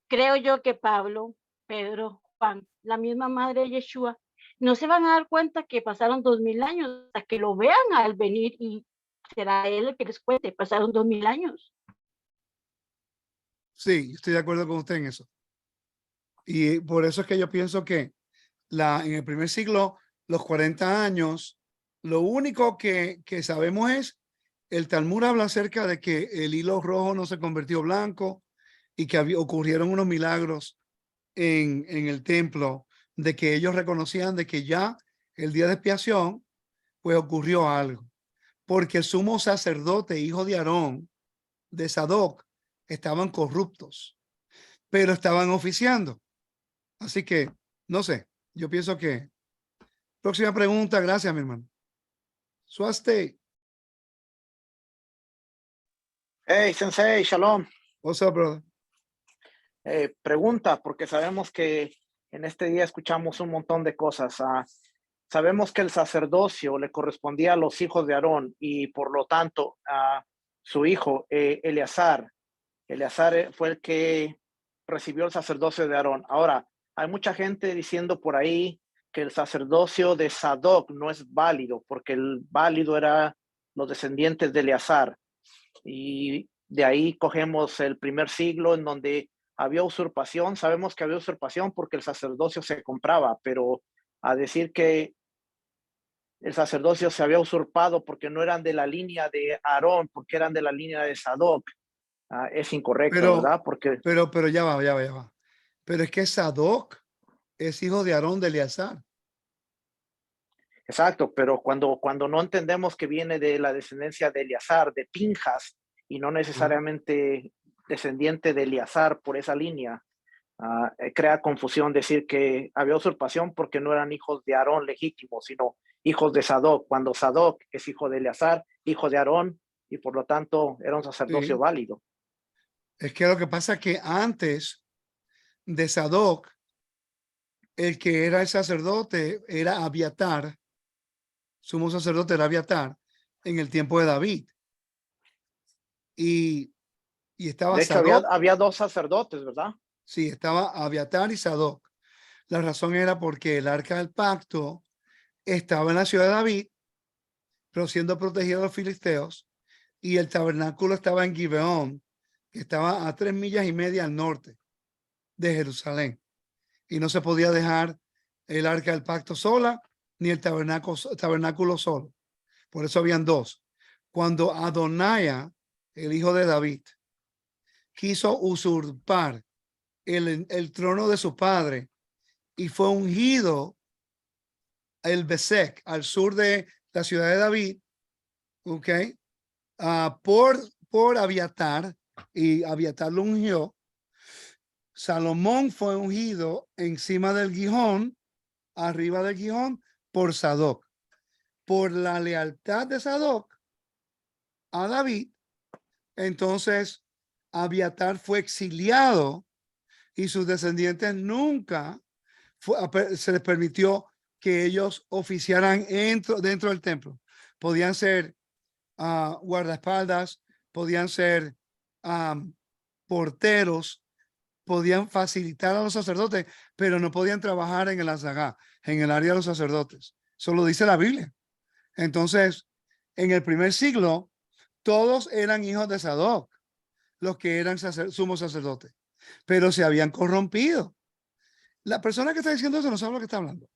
creo yo que Pablo, Pedro, Juan, la misma madre de Yeshua, no se van a dar cuenta que pasaron 2000 años hasta que lo vean al venir y será él el que les cuente, pasaron 2000 años. Sí, estoy de acuerdo con usted en eso. Y por eso es que yo pienso que en el primer siglo, los 40 años, lo único que sabemos es, el Talmud habla acerca de que el hilo rojo no se convirtió blanco y que ocurrieron unos milagros en el templo, de que ellos reconocían de que ya el día de expiación, pues ocurrió algo. Porque el sumo sacerdote, hijo de Aarón, de Sadoc, estaban corruptos, pero estaban oficiando. Así que, no sé, yo pienso que... Próxima pregunta, gracias, mi hermano. Suaste. Hey, Sensei, Shalom. What's up, brother? Pregunta, porque sabemos que en este día escuchamos un montón de cosas. Sabemos que el sacerdocio le correspondía a los hijos de Aarón y por lo tanto a su hijo Eleazar. Eleazar fue el que recibió el sacerdocio de Aarón. Ahora, hay mucha gente diciendo por ahí que el sacerdocio de Sadoc no es válido, porque el válido era los descendientes de Eleazar. Y de ahí cogemos el primer siglo en donde había usurpación. Sabemos que había usurpación porque el sacerdocio se compraba, pero a decir que el sacerdocio se había usurpado porque no eran de la línea de Aarón, porque eran de la línea de Sadoc, es incorrecto, ¿verdad? Porque Pero ya va. Pero es que Sadoc es hijo de Aarón de Eleazar. exacto, pero cuando no entendemos que viene de la descendencia de Eleazar, de Pinjas, y no necesariamente descendiente de Eleazar por esa línea, crea confusión decir que había usurpación porque no eran hijos de Aarón legítimos, sino hijos de Sadoc, cuando Sadoc es hijo de Eleazar, hijo de Aarón, y por lo tanto era un sacerdocio válido. Es que lo que pasa es que antes de Sadoc, el que era el sacerdote era Abiatar, sumo sacerdote era Abiatar en el tiempo de David. Y estaba De hecho, Sadoc. había dos sacerdotes, ¿verdad? Sí, estaba Abiatar y Sadoc. La razón era porque el arca del pacto estaba en la ciudad de David, pero siendo protegido de los filisteos, y el tabernáculo estaba en Gibeón, que estaba a 3,5 millas al norte de Jerusalén. Y no se podía dejar el arca del pacto sola, ni el tabernáculo solo. Por eso habían dos. Cuando Adonai, el hijo de David, quiso usurpar el trono de su padre y fue ungido el Besek al sur de la ciudad de David, ¿ok? Por Abiatar, y Abiatar lo ungió. Salomón fue ungido encima del Gihón, arriba del Gihón, por Sadoc. Por la lealtad de Sadoc a David, entonces Abiatar fue exiliado y sus descendientes nunca se les permitió que ellos oficiaran dentro del templo. Podían ser guardaespaldas, podían ser porteros, podían facilitar a los sacerdotes, pero no podían trabajar en el azagá, en el área de los sacerdotes. Eso lo dice la Biblia. Entonces, en el primer siglo, todos eran hijos de Sadoc, los que eran sumos sacerdotes, pero se habían corrompido. La persona que está diciendo eso no sabe lo que está hablando,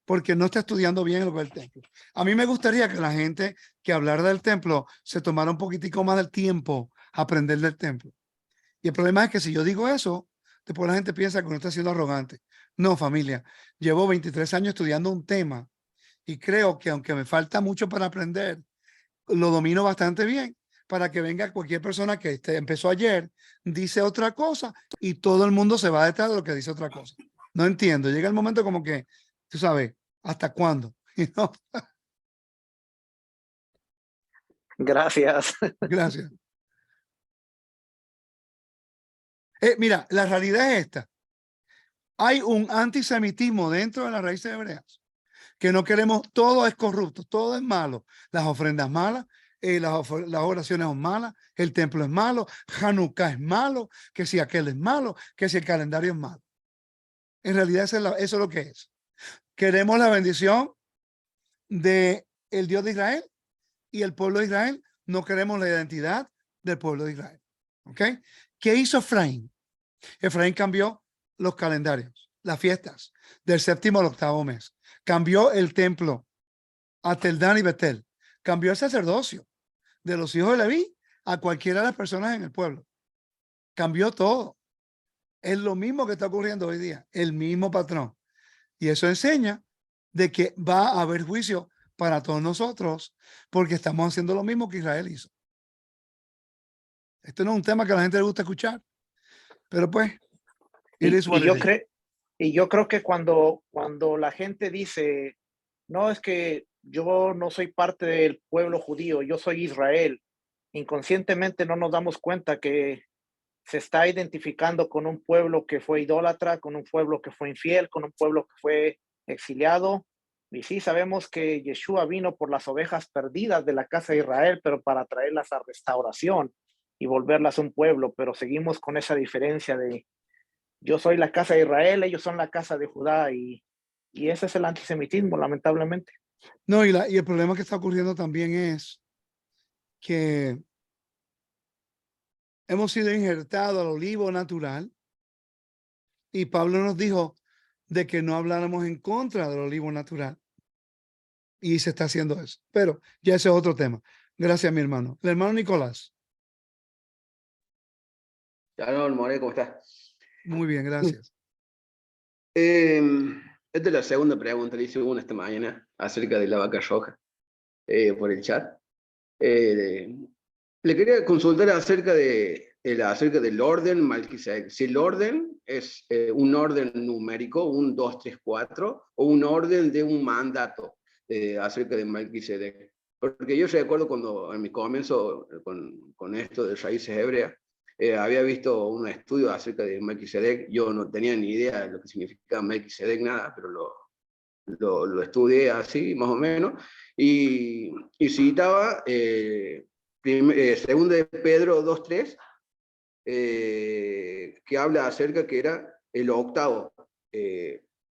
porque no está estudiando bien lo que es el templo. A mí me gustaría que la gente que hablara del templo se tomara un poquitico más del tiempo a aprender del templo. Y el problema es que si yo digo eso, después la gente piensa que uno está siendo arrogante. No, familia, llevo 23 años estudiando un tema y creo que aunque me falta mucho para aprender, lo domino bastante bien para que venga cualquier persona que empezó ayer, dice otra cosa y todo el mundo se va detrás de lo que dice otra cosa. No entiendo. Llega el momento como que, tú sabes, ¿hasta cuándo? ¿No? Gracias. Gracias. Mira, la realidad es esta. Hay un antisemitismo dentro de las raíces hebreas, que no queremos, todo es corrupto, todo es malo. Las ofrendas malas, las oraciones son malas, el templo es malo, Hanukkah es malo, que si aquel es malo, que si el calendario es malo. En realidad eso es lo que es. Queremos la bendición del Dios de Israel y el pueblo de Israel. No queremos la identidad del pueblo de Israel. ¿Ok? ¿Qué hizo Efraín? Efraín cambió los calendarios, las fiestas, del séptimo al octavo mes. Cambió el templo a Teldán y Betel. Cambió el sacerdocio de los hijos de Leví a cualquiera de las personas en el pueblo. Cambió todo. Es lo mismo que está ocurriendo hoy día, el mismo patrón. Y eso enseña de que va a haber juicio para todos nosotros porque estamos haciendo lo mismo que Israel hizo. Este no es un tema que a la gente le gusta escuchar, pero pues, it is what it is. Y yo creo que cuando la gente dice, no, es que yo no soy parte del pueblo judío, yo soy Israel, inconscientemente no nos damos cuenta que se está identificando con un pueblo que fue idólatra, con un pueblo que fue infiel, con un pueblo que fue exiliado. Y sí, sabemos que Yeshua vino por las ovejas perdidas de la casa de Israel, pero para traerlas a restauración y volverlas un pueblo, pero seguimos con esa diferencia de yo soy la casa de Israel, ellos son la casa de Judá, y ese es el antisemitismo, lamentablemente. No, y el problema que está ocurriendo también es que hemos sido injertados al olivo natural y Pablo nos dijo de que no habláramos en contra del olivo natural y se está haciendo eso. Pero ya ese es otro tema. Gracias, mi hermano. El hermano Nicolás. Shalom, More, ¿cómo estás? Muy bien, gracias. Esta es la segunda pregunta, le hice una esta mañana acerca de la vaca roja por el chat. Le quería consultar acerca del orden Melquisedec. Si el orden es un orden numérico, 1, 2, 3, 4, o un orden de un mandato acerca de Melquisedec. Porque yo recuerdo cuando en mi comienzo con esto de raíces hebreas, había visto un estudio acerca de Melquisedec. Yo no tenía ni idea de lo que significaba Melquisedec, nada, pero lo estudié así, más o menos, y citaba segunda de Pedro 2.3, que habla acerca que era el octavo,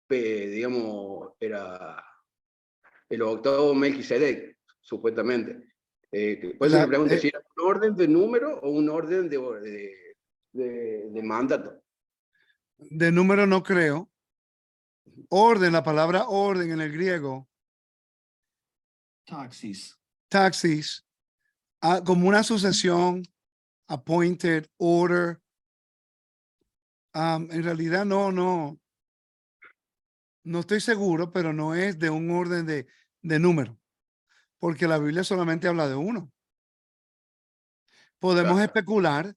digamos, era el octavo Melquisedec, supuestamente. Por eso le pregunto si era un orden de número o un orden de mandato. De número no creo. Orden, la palabra orden en el griego. Taxis. Taxis. Como una sucesión, appointed, order. En realidad no estoy seguro, pero no es de un orden de número, porque la Biblia solamente habla de uno. Podemos especular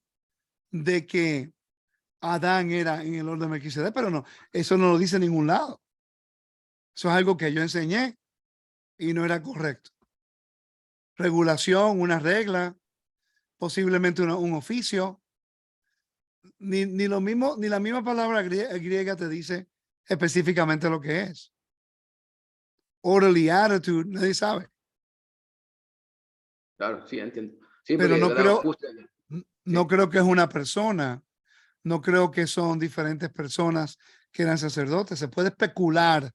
de que Adán era en el orden de Melquisedec, pero no, eso no lo dice en ningún lado. Eso es algo que yo enseñé y no era correcto. Regulación, una regla, posiblemente un oficio. Ni lo mismo, ni la misma palabra griega te dice específicamente lo que es. Orderly attitude, nadie sabe. Claro, sí, entiendo. Sí, pero no creo, no sí. creo que es una persona. No creo que son diferentes personas que eran sacerdotes. Se puede especular,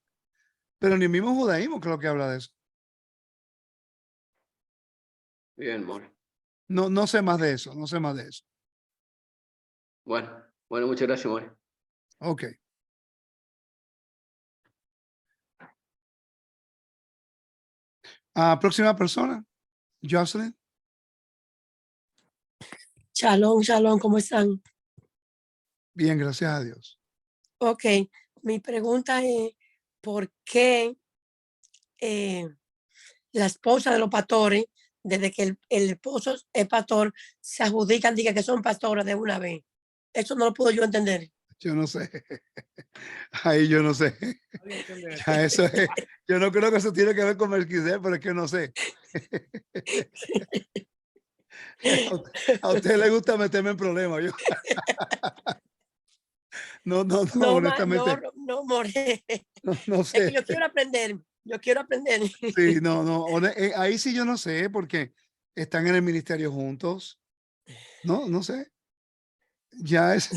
pero ni el mismo judaísmo creo que habla de eso. Bien, More. No sé más de eso, no sé más de eso. Bueno, muchas gracias, More. Ok. Próxima persona, Jocelyn. Shalom, ¿cómo están? Bien, gracias a Dios. Ok, mi pregunta es, ¿por qué la esposa de los pastores, desde que el esposo es pastor, se adjudican, diga que son pastores de una vez? Eso no lo puedo yo entender. Yo no sé. Ahí yo no sé. Ya eso es. Yo no creo que eso tiene que ver con Melquisedec, pero es que no sé. A usted le gusta meterme en problemas. Yo. No, honestamente. No, More. No sé. Es que yo quiero aprender. Sí, no. Ahí sí yo no sé, porque están en el ministerio juntos. No sé. Ya es.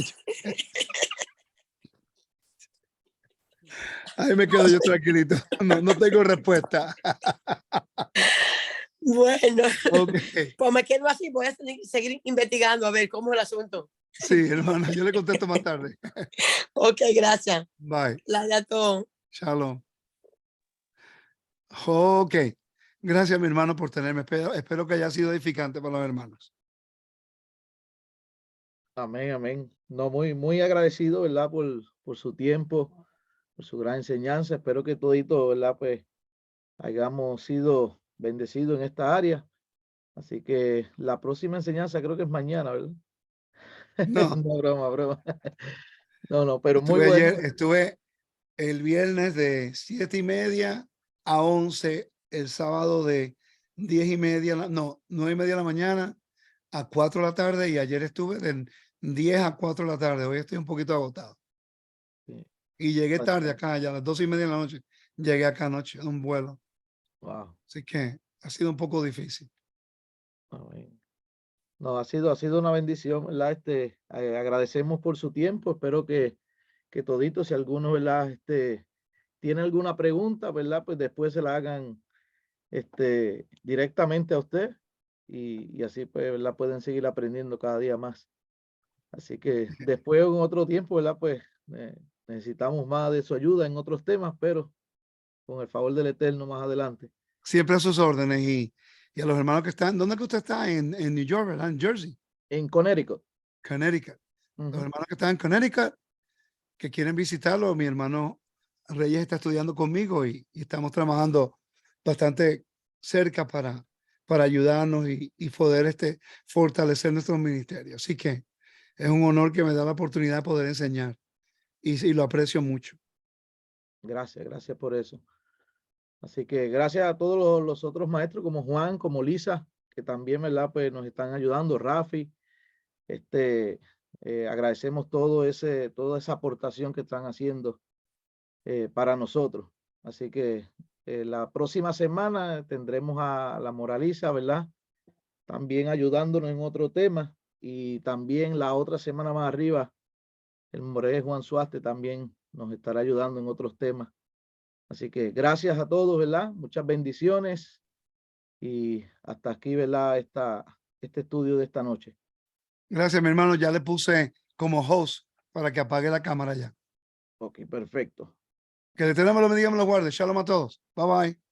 Ahí me quedo yo tranquilito. No tengo respuesta. Bueno, Ok. pues me quedo así, voy a seguir investigando a ver cómo es el asunto. Sí, hermana, yo le contesto más tarde. Ok, gracias. Bye. La todo. Shalom. Ok. Gracias, mi hermano, por tenerme. Espero que haya sido edificante para los hermanos. Amén, amén. No, muy agradecido, ¿verdad? Por su tiempo, por su gran enseñanza. Espero que todito, ¿verdad? Pues hayamos sido bendecidos en esta área. Así que la próxima enseñanza creo que es mañana, ¿verdad? No, No, broma, broma. No, pero muy bueno. estuve el viernes de 7:30 a 11, el sábado de 10:30, no, 9:30 de la mañana a 4 de la tarde, y ayer estuve de 10 a 4 de la tarde. Hoy estoy un poquito agotado. Sí. Y llegué Pues, tarde acá, ya a las 2:30 de la noche. Llegué acá anoche en un vuelo. wow. Así que ha sido un poco difícil. Amén. No, ha sido una bendición, ¿verdad? Agradecemos por su tiempo. Espero que toditos, si alguno, ¿verdad? Tiene alguna pregunta, ¿verdad? Pues después se la hagan directamente a usted y así, pues, ¿verdad? Pueden seguir aprendiendo cada día más. Así que después, en otro tiempo, ¿verdad? Pues necesitamos más de su ayuda en otros temas, pero con el favor del Eterno más adelante. Siempre a sus órdenes, y a los hermanos que están. ¿Dónde que usted está? En New York, ¿verdad? En Jersey, En Connecticut. Connecticut. Los Ujú. hermanos que están en Connecticut, que quieren visitarlo, mi hermano Reyes está estudiando conmigo, y estamos trabajando bastante cerca para ayudarnos y poder fortalecer nuestros ministerios. Así que es un honor que me da la oportunidad de poder enseñar, y lo aprecio mucho. Gracias por eso. Así que gracias a todos los otros maestros como Juan, como Lisa, que también, ¿verdad? Pues nos están ayudando, Rafi. Agradecemos toda esa aportación que están haciendo para nosotros. Así que la próxima semana tendremos a la Moraliza, ¿verdad? También ayudándonos en otro tema. Y también la otra semana más arriba, el Moré Juan Suaste también nos estará ayudando en otros temas. Así que gracias a todos, ¿verdad? Muchas bendiciones. Y hasta aquí, ¿verdad? Este estudio de esta noche. Gracias, mi hermano. Ya le puse como host para que apague la cámara ya. Ok, perfecto. Que el Eterno me lo bendiga, me lo guarde. Shalom a todos. Bye bye.